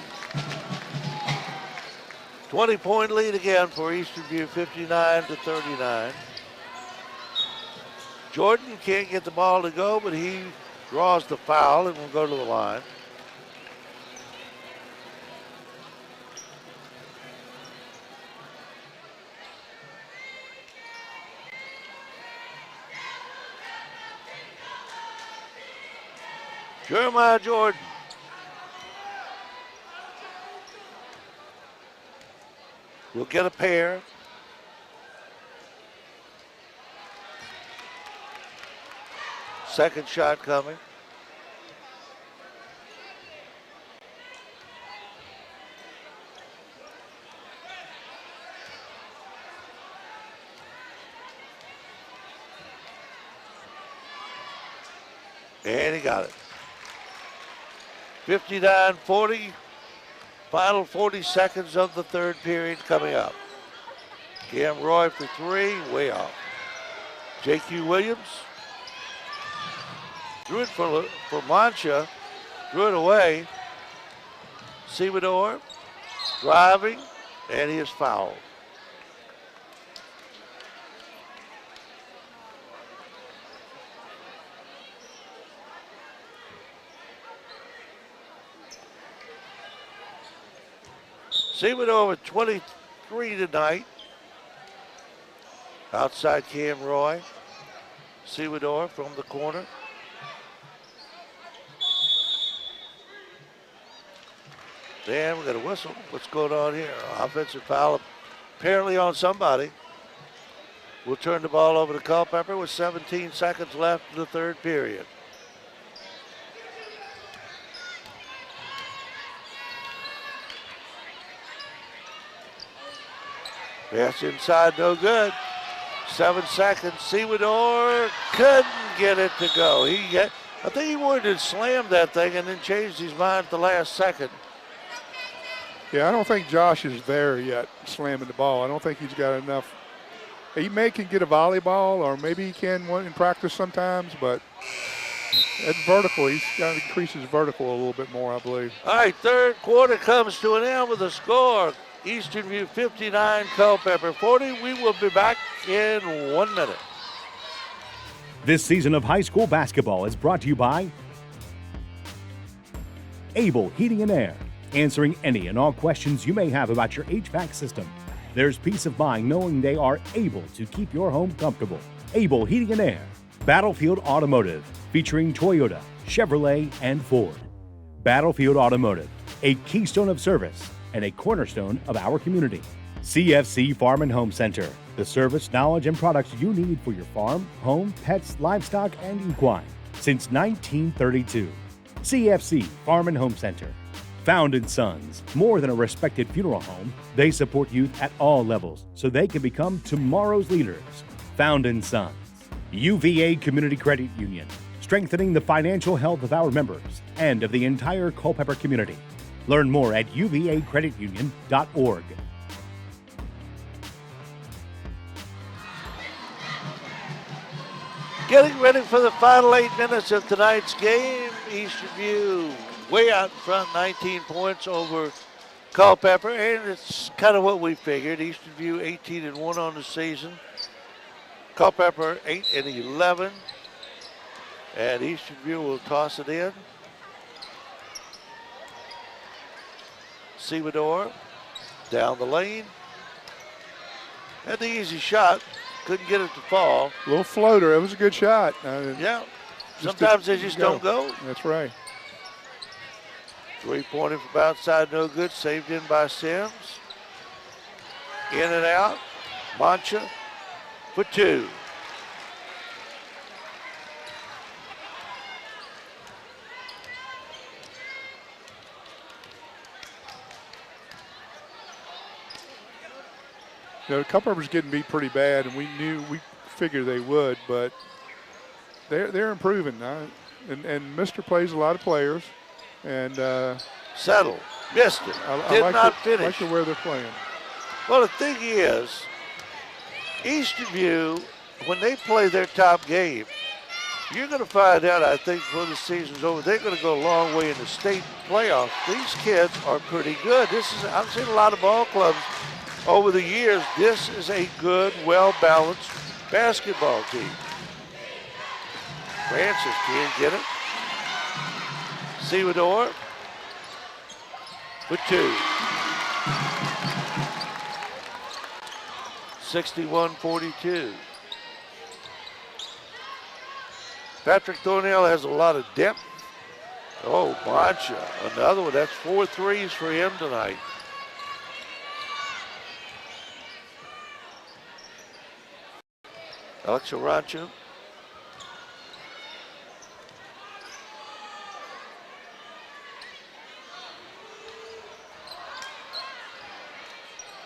20-point lead again for Eastern View, 59-39. Jordan can't get the ball to go, but he draws the foul and will go to the line. Jeremiah Jordan. We'll get a pair. Second shot coming. And he got it. 59-40. Final 40 seconds of the third period coming up. Cam Roy for three, way off. J.Q. Williams drew it for Mancha, drew it away. Sebador driving, and he is fouled. Sebador with 23 tonight. Outside Cam Roy. Sebador from the corner. Dan, we got a whistle. What's going on here? Offensive foul apparently on somebody. We'll turn the ball over to Culpeper with 17 seconds left in the third period. Pass inside, no good. 7 seconds. Sebador couldn't get it to go. I think he wanted to slam that thing and then changed his mind at the last second. Yeah, I don't think Josh is there yet, slamming the ball. I don't think he's got enough. He can get a volleyball, or maybe he can in practice sometimes, but at vertical, he's got to increase his vertical a little bit more, I believe. All right, third quarter comes to an end with a score. Eastern View 59, Culpeper 40. We will be back in 1 minute. This season of high school basketball is brought to you by Able Heating and Air, answering any and all questions you may have about your HVAC system. There's peace of mind knowing they are able to keep your home comfortable. Able Heating and Air. Battlefield Automotive, featuring Toyota, Chevrolet, and Ford. Battlefield Automotive, a keystone of service and a cornerstone of our community. CFC Farm and Home Center, the service, knowledge, and products you need for your farm, home, pets, livestock, and equine since 1932. CFC Farm and Home Center. Found & Sons, more than a respected funeral home, they support youth at all levels so they can become tomorrow's leaders. Found & Sons. UVA Community Credit Union, strengthening the financial health of our members and of the entire Culpeper community. Learn more at uvacreditunion.org. Getting ready for the final 8 minutes of tonight's game. Eastern View way out in front, 19 points over Culpeper, and it's kind of what we figured. Eastern View 18-1 on the season. Culpeper 8-11, and Eastern View will toss it in. Sebador down the lane. Had the easy shot. Couldn't get it to fall. A little floater. It was a good shot. Yeah. Sometimes they just don't go. That's right. Three-pointer from outside, no good. Saved in by Sims. In and out. Mancha for two. Culpeper's getting beat pretty bad, and we figured they would, but they're improving now. And Mister plays a lot of players, and Settle, missed it, did not finish. I like the way they're playing. Well, the thing is, Eastern View, when they play their top game, you're going to find out, I think, before the season's over, they're going to go a long way in the state playoffs. These kids are pretty good. I've seen a lot of ball clubs over the years. This is a good, well-balanced basketball team. Francis can't get it. Sewador with 2. 61-42. Patrick Thornhill has a lot of depth. Oh, Boncha, another one. That's 4 threes for him tonight. Alex Arancho.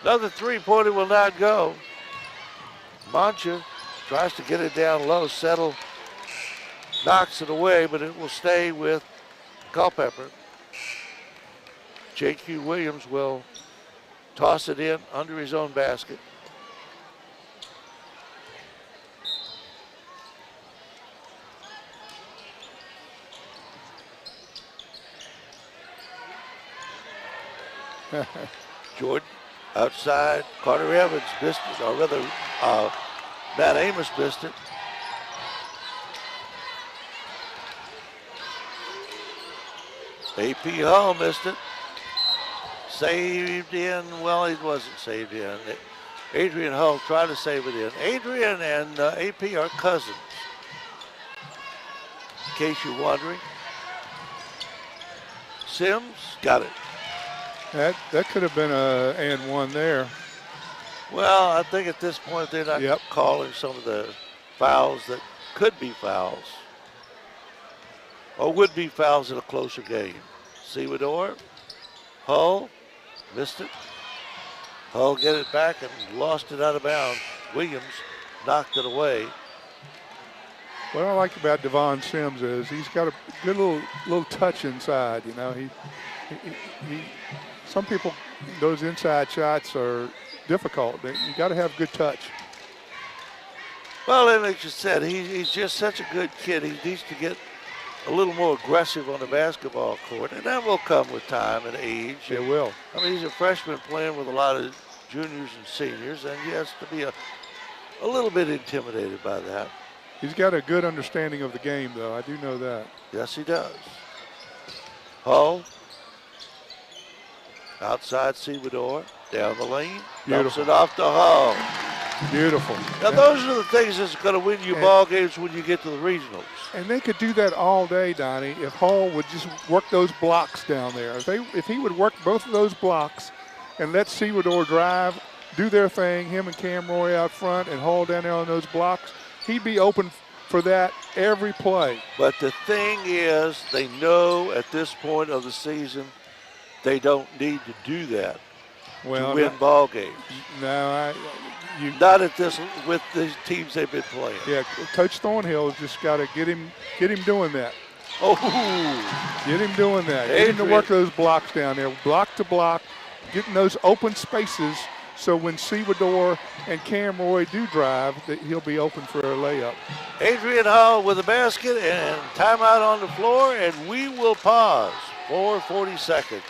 Another three-pointer will not go. Mancha tries to get it down low. Settle knocks it away, but it will stay with Culpeper. J.Q. Williams will toss it in under his own basket. Jordan outside. Carter Evans missed it, or rather, Matt Amos missed it. AP Hull missed it. Saved in. Well, it wasn't saved in. Adrian Hull tried to save it in. Adrian and AP are cousins, in case you're wondering. Sims got it. That could have been a and one there. Well, I think at this point they're not calling some of the fouls that could be fouls or would be fouls in a closer game. Sewador, Hull, missed it. Hull get it back and lost it out of bounds. Williams knocked it away. What I like about Devon Sims is he's got a good little touch inside. You know, he some people, those inside shots are difficult. You got to have good touch. Well, and like you said, he's just such a good kid. He needs to get a little more aggressive on the basketball court, and that will come with time and age. It will. I mean, he's a freshman playing with a lot of juniors and seniors, and he has to be a little bit intimidated by that. He's got a good understanding of the game, though. I do know that. Yes, he does. Hull. Outside Sewador, down the lane, dumps it off to Hull. Beautiful. Now those are the things that's going to win you ball games when you get to the regionals. And they could do that all day, Donnie, if Hull would just work those blocks down there. If he would work both of those blocks and let Sewador drive, do their thing, him and Cam Roy out front and Hull down there on those blocks, he'd be open for that every play. But the thing is, they know at this point of the season they don't need to do that to win ball games. No, not at this with the teams they've been playing. Yeah, Coach Thornhill's just got to get him doing that. Oh, get him doing that. Get him to work those blocks down there, block to block, getting those open spaces. So when Sewador and Cam Roy do drive, that he'll be open for a layup. Adrian Hull with a basket and timeout on the floor, and we will pause for 40 seconds.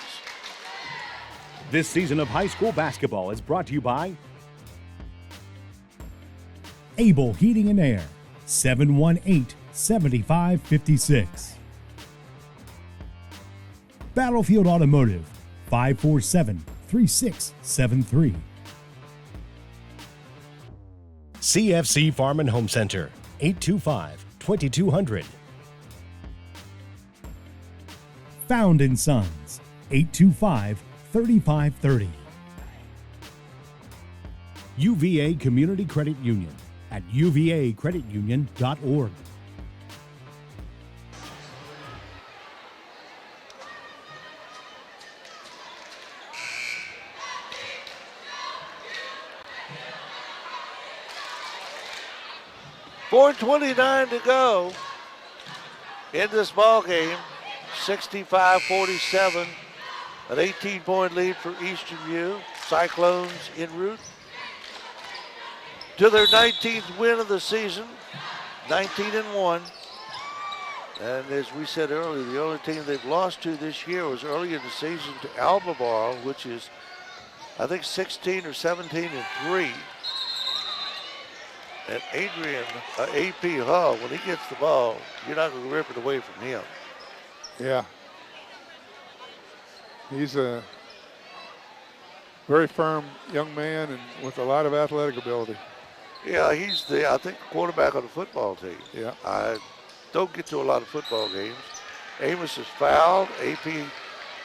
This season of high school basketball is brought to you by Able Heating and Air, 718-7556. Battlefield Automotive, 547-3673. CFC Farm and Home Center, 825-2200. Found & Sons, 825-3530. UVA Community Credit Union at uvacreditunion.org. 4:29 to go in this ball game. 65-47, an 18-point lead for Eastern View. Cyclones en route to their 19th win of the season, 19-1. And as we said earlier, the only team they've lost to this year was early in the season to Albemarle, which is, I think, 16 or 17-3. And Adrian, AP Hull, when he gets the ball, you're not going to rip it away from him. Yeah. He's a very firm young man and with a lot of athletic ability. Yeah, he's the, I think, quarterback on the football team. Yeah. I don't get to a lot of football games. Amos is fouled. AP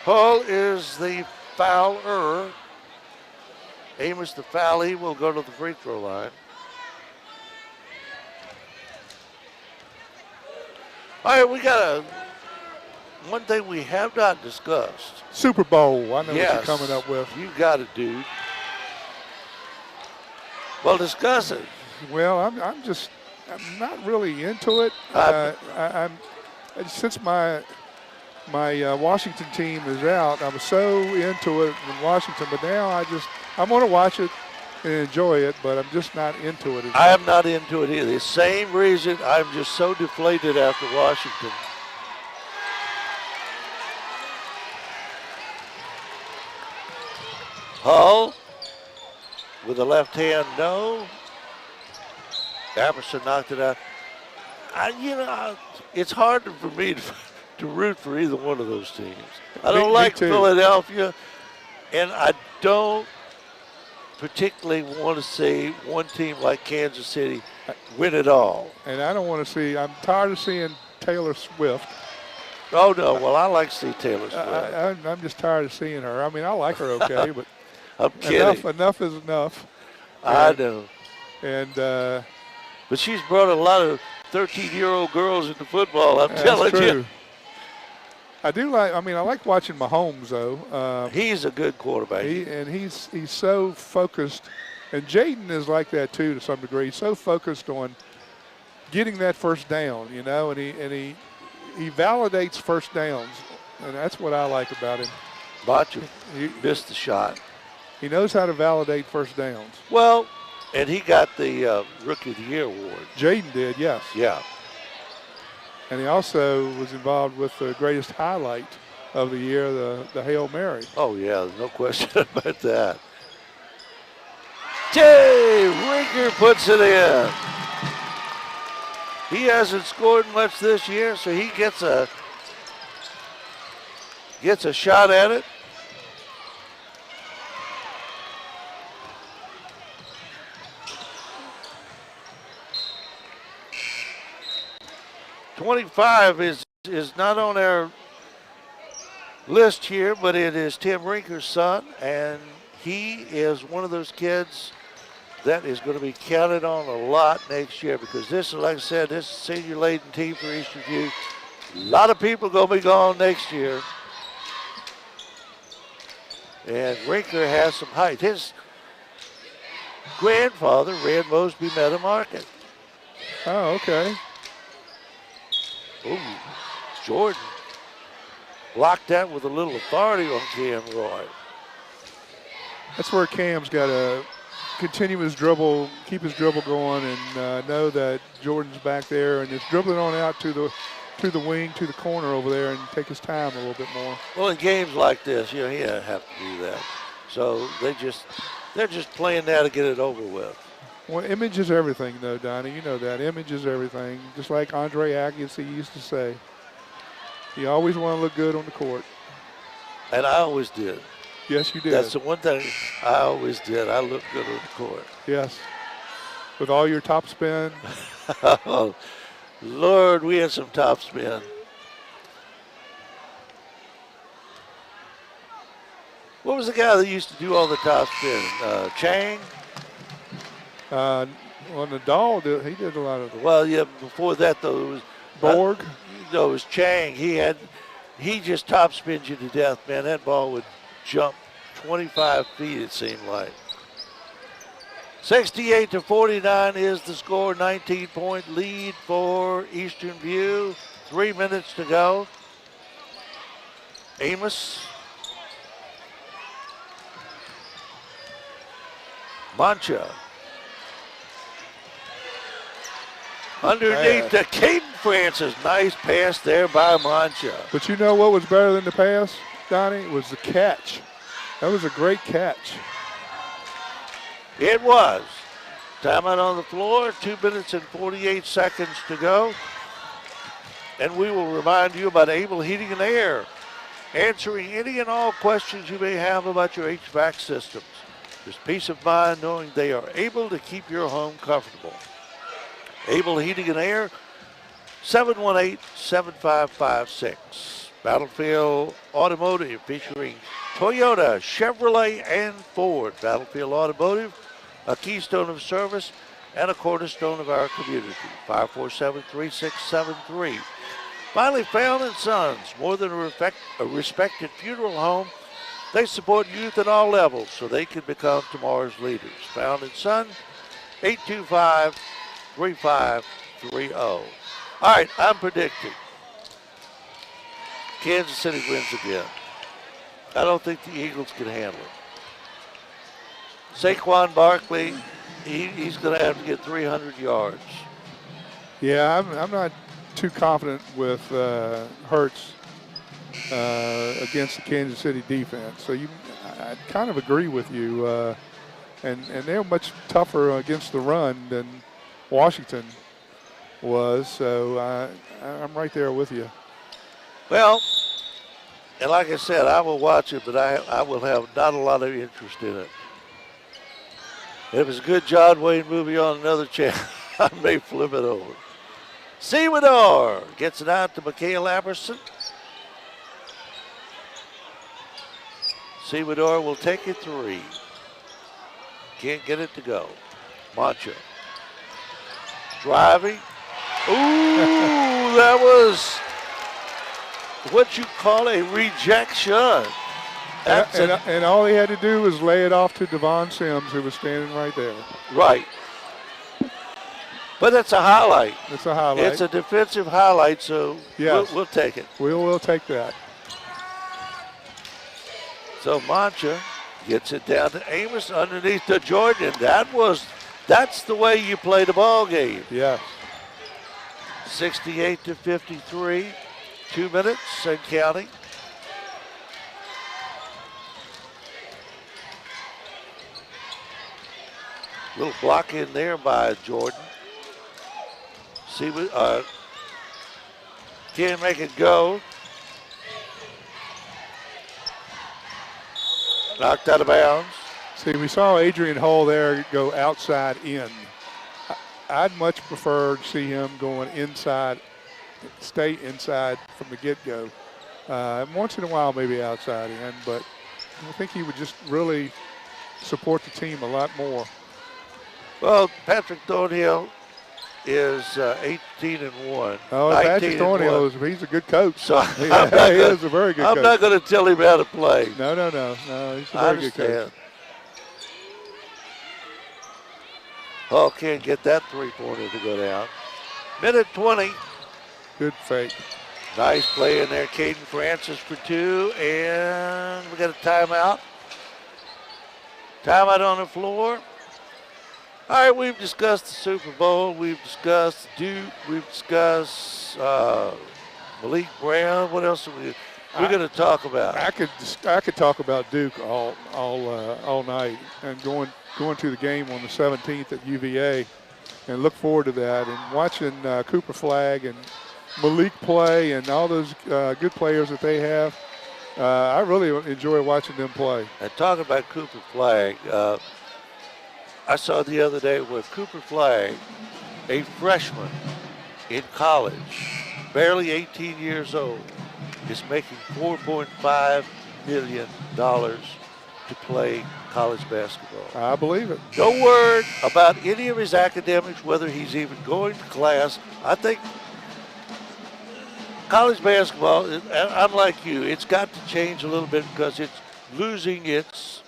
Hull is the fouler. Amos the foulie will go to the free throw line. All right, we got one thing we have not discussed. Super Bowl. I know Yes, what you're coming up with. You got it, dude. Well, discuss it. Well, I'm not really into it. I'm since my Washington team is out, I was so into it in Washington, but now I'm going to watch it and enjoy it, but I'm just not into it. I am not into it either. The same reason I'm just so deflated after Washington. Hull with a left hand, no. Apperson knocked it out. It's hard for me to root for either one of those teams. I don't like Philadelphia, and I don't particularly want to see one team like Kansas City win it all. And I don't want to see, I'm tired of seeing Taylor Swift. Oh, no. Well, I like to see Taylor Swift. I'm just tired of seeing her. I mean, I like her okay, but I'm kidding. Enough is enough. I know. And but she's brought a lot of 13-year-old girls into football, I'm telling you. I like watching Mahomes, though. He's a good quarterback. He's so focused. And Jaden is like that, too, to some degree. He's so focused on getting that first down, and he validates first downs. And that's what I like about him. Botcha. He missed the shot. He knows how to validate first downs. Well, and he got the Rookie of the Year award. Jaden did, yes. Yeah. And he also was involved with the greatest highlight of the year, the Hail Mary. Oh, yeah, there's no question about that. Jay Rinker puts it in. He hasn't scored much this year, so he gets a shot at it. .25 is not on our list here, but it is Tim Rinker's son, and he is one of those kids that is going to be counted on a lot next year because this, like I said, this is a senior-laden team for Eastern View. A lot of people going to be gone next year. And Rinker has some height. His grandfather ran Mosby Meadow Market. Oh, okay. Ooh, Jordan blocked that with a little authority on Cam Roy. That's where Cam's got to continue his dribble, keep his dribble going, and know that Jordan's back there and is dribbling on out to the wing, to the corner over there, and take his time a little bit more. Well, in games like this, he doesn't have to do that. So they're just playing now to get it over with. Well, image is everything, though, Donnie. You know that. Image is everything. Just like Andre Agassi used to say. You always want to look good on the court. And I always did. Yes, you did. That's the one thing I always did. I looked good on the court. Yes. With all your top spin. Oh, Lord, we had some top spin. What was the guy that used to do all the top spin? Chang? Well, Nadal did. He did a lot of. Well, yeah. Before that, though, it was Borg. No, it was Chang. He just top spins you to death, man. That ball would jump 25 feet. It seemed like 68-49 is the score. 19-point lead for Eastern View. 3 minutes to go. Amos. Mancha. Underneath to Caden Francis. Nice pass there by Mancha. But you know what was better than the pass, Donnie? It was the catch. That was a great catch. It was. Timeout on the floor. 2 minutes and 48 seconds to go. And we will remind you about Able Heating and Air, answering any and all questions you may have about your HVAC systems. There's peace of mind knowing they are able to keep your home comfortable. Able Heating and Air, 718-7556. Battlefield Automotive featuring Toyota, Chevrolet, and Ford. Battlefield Automotive, a keystone of service and a cornerstone of our community. 547-3673. Finally, Found & Sons, more than a respected funeral home, they support youth at all levels so they can become tomorrow's leaders. Found & Son, 825-3530. All right, I'm predicting Kansas City wins again. I don't think the Eagles can handle it. Saquon Barkley, he's going to have to get 300 yards. Yeah, I'm not too confident with Hurts against the Kansas City defense. So I kind of agree with you. And they're much tougher against the run than Washington was. So I'm right there with you. Well, and like I said, I will watch it, but I will have not a lot of interest in it. If it's a good John Wayne movie on another channel, I may flip it over. Seamador gets it out to Mikhail Aberson. Seamador will take it 3. Can't get it to go. Mancha. Driving. Ooh, that was what you call a rejection. And all he had to do was lay it off to Devon Sims, who was standing right there. Right. But it's a highlight. It's a highlight. It's a defensive highlight, so yes. we'll take it. We'll take that. So Mancha gets it down to Amos underneath to Jordan. That's the way you play the ball game. Yes. 68-53. 2 minutes and counting. Little block in there by Jordan. See what can't make it go. Knocked out of bounds. See, we saw Adrian Hull there go outside in. I'd much prefer to see him going inside, stay inside from the get-go. Once in a while, maybe outside in, but I think he would just really support the team a lot more. Well, Patrick Thornhill is 18-1. Oh, Patrick Thornhill, he's a good coach. So he is a very good coach. I'm not going to tell him how to play. No, he's a very good coach. Hall can't get that three-pointer to go down. Minute 20. Good fake. Nice play in there. Caden Francis for 2, and we got a timeout. Timeout on the floor. All right, we've discussed the Super Bowl. We've discussed Duke. We've discussed Malik Brown. What else are we're going to talk about? I could talk about Duke all night, and going to the game on the 17th at UVA, and look forward to that. And watching Cooper Flagg and Malik play and all those good players that they have, I really enjoy watching them play. And talking about Cooper Flagg, I saw the other day where Cooper Flagg, a freshman in college, barely 18 years old, is making $4.5 million to play college basketball. I believe it. No word about any of his academics, whether he's even going to class. I think college basketball, I'm like you, it's got to change a little bit because it's losing its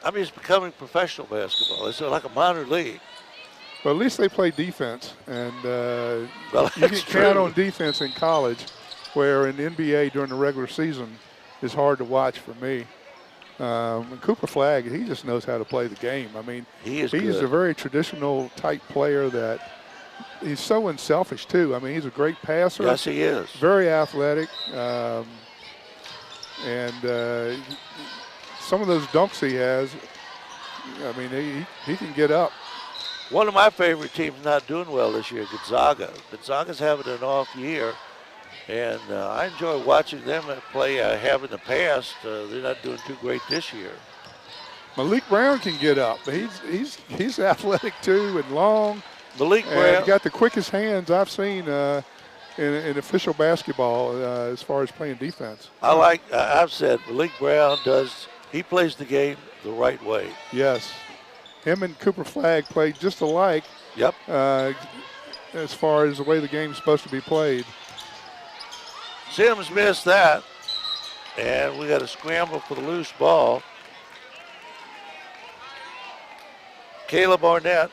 I mean, it's becoming professional basketball. It's like a minor league. Well, at least they play defense, and Well, you can that's count true. on defense in college, where in the NBA during the regular season is hard to watch for me. And Cooper Flagg, he just knows how to play the game. I mean, He's a good. very traditional type player that he's so unselfish too. I mean, he's a great passer. Yes, he is. Very athletic, and some of those dunks he has, I mean, he can get up. One of my favorite teams not doing well this year, Gonzaga. Gonzaga's having an off year, and I enjoy watching them play. Have in the past. They're not doing too great this year. Malik Brown can get up. He's athletic too and long. Malik And Brown. got the quickest hands I've seen in official basketball as far as playing defense. I've said Malik Brown he plays the game the right way. Yes. Him and Cooper Flagg play just alike. Yep. As far as the way the game's supposed to be played. Sims missed that, and we got a scramble for the loose ball. Caleb Arnett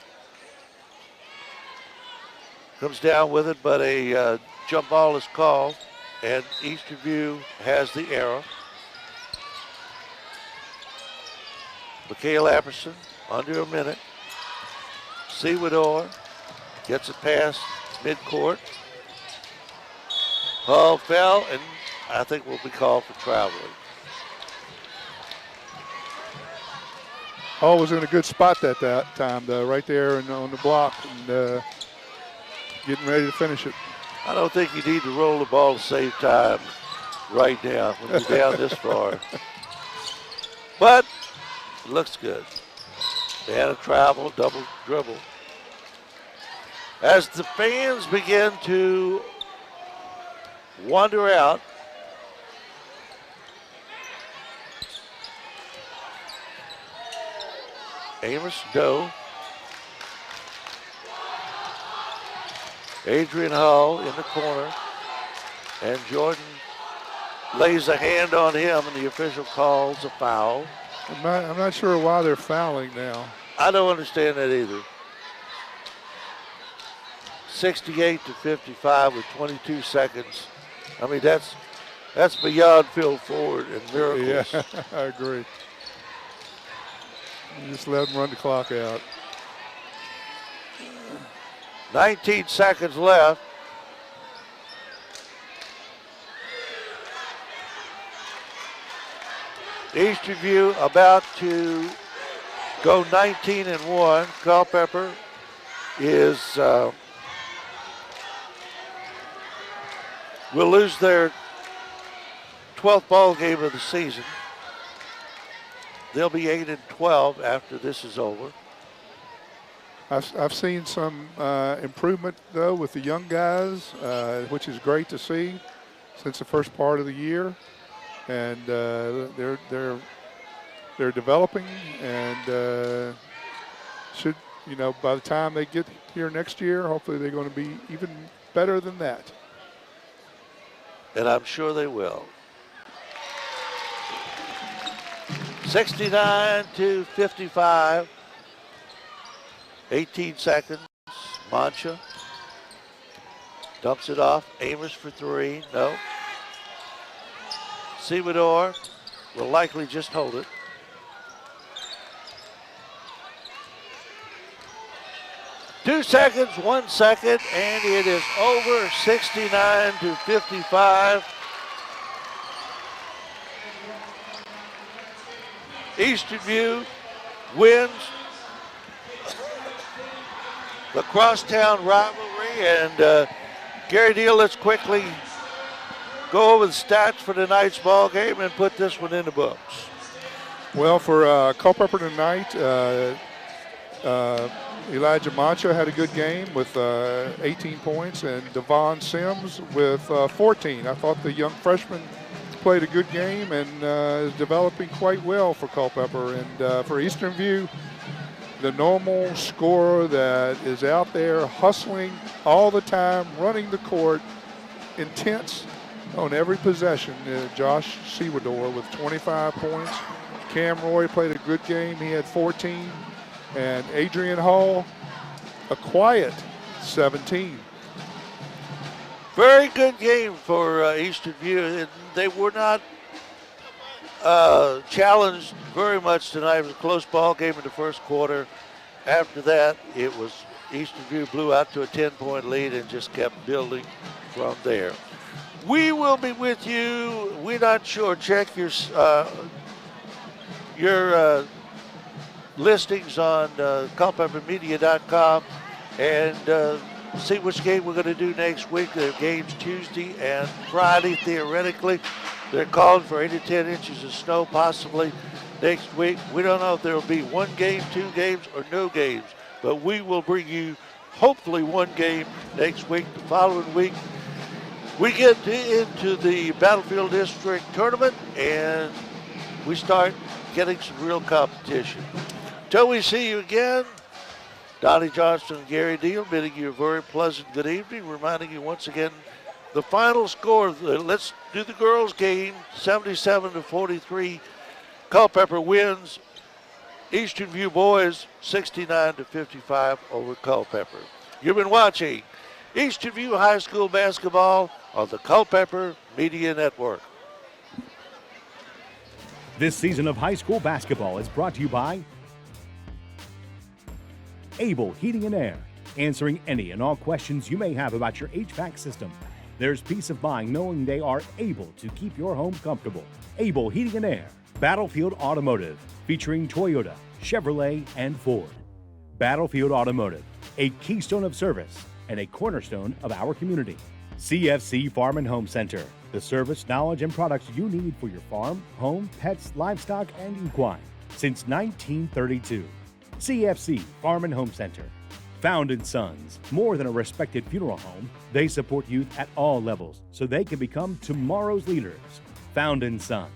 comes down with it, but a jump ball is called, and Eastern View has the error. Mikhail Apperson, under a minute. Sewador gets it past midcourt. Ball fell, and I think will be called for traveling. Hall was in a good spot that time, though, right there and on the block and getting ready to finish it. I don't think you need to roll the ball to save time right now when you're down this far. But it looks good. They had a travel, double dribble. As the fans begin to wander out, Amos Doe, Adrian Hull in the corner, and Jordan lays a hand on him, and the official calls a foul. I'm not sure why they're fouling now. I don't understand that either. 68-55 with 22 seconds. I mean, that's beyond Phil Ford and miracles. Yeah, I agree. You just let them run the clock out. 19 seconds left. Eastern View about to go 19-1. Culpeper is will lose their 12th ball game of the season. They'll be 8-12 after this is over. I've seen some improvement though with the young guys, which is great to see since the first part of the year, and they're developing and should, you know, by the time they get here next year, hopefully they're going to be even better than that. And I'm sure they will. 69-55. 18 seconds. Mancha dumps it off. Amos for three. No. Sewador will likely just hold it. Two seconds, 1 second, and it is over. 69-55. Eastern View wins the crosstown rivalry, and Gary Deal, let's quickly go over the stats for tonight's ball game and put this one in the books. Well, for Culpeper tonight, Elijah Mancha had a good game with 18 points, and Devon Sims with 14. I thought the young freshman played a good game and is developing quite well for Culpeper. And for Eastern View, the normal scorer that is out there hustling all the time, running the court, intense on every possession, Josh Sewador with 25 points. Cam Roy played a good game. He had 14. And Adrian Hall, a quiet 17. Very good game for Eastern View. They were not challenged very much tonight. It was a close ball game in the first quarter. After that, it was Eastern View blew out to a 10-point lead and just kept building from there. We will be with you. We're not sure. Check your listings on culpepermedia.com and see which game we're going to do next week. There are games Tuesday and Friday, theoretically. They're calling for 8 to 10 inches of snow possibly next week. We don't know if there will be one game, 2 games, or no games, but we will bring you hopefully one game next week. The following week, we get into the Battlefield District Tournament, and we start getting some real competition. Till we see you again, Donnie Johnston and Gary Deal bidding you a very pleasant good evening, reminding you once again the final score. Let's do the girls' game, 77-43. Culpeper wins. Eastern View boys, 69-55 over Culpeper. You've been watching Eastern View High School basketball on the Culpeper Media Network. This season of high school basketball is brought to you by Able Heating and Air, answering any and all questions you may have about your HVAC system. There's peace of mind knowing they are able to keep your home comfortable. Able Heating and Air. Battlefield Automotive, featuring Toyota, Chevrolet, and Ford. Battlefield Automotive, a keystone of service and a cornerstone of our community. CFC Farm and Home Center, the service, knowledge, and products you need for your farm, home, pets, livestock, and equine since 1932. CFC Farm and Home Center. Found & Sons, more than a respected funeral home, they support youth at all levels so they can become tomorrow's leaders. Found & Sons.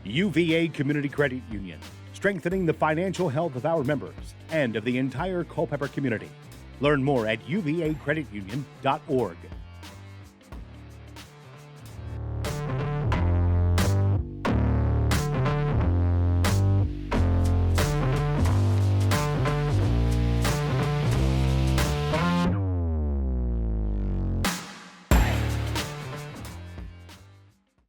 UVA Community Credit Union, strengthening the financial health of our members and of the entire Culpeper community. Learn more at uvacreditunion.org.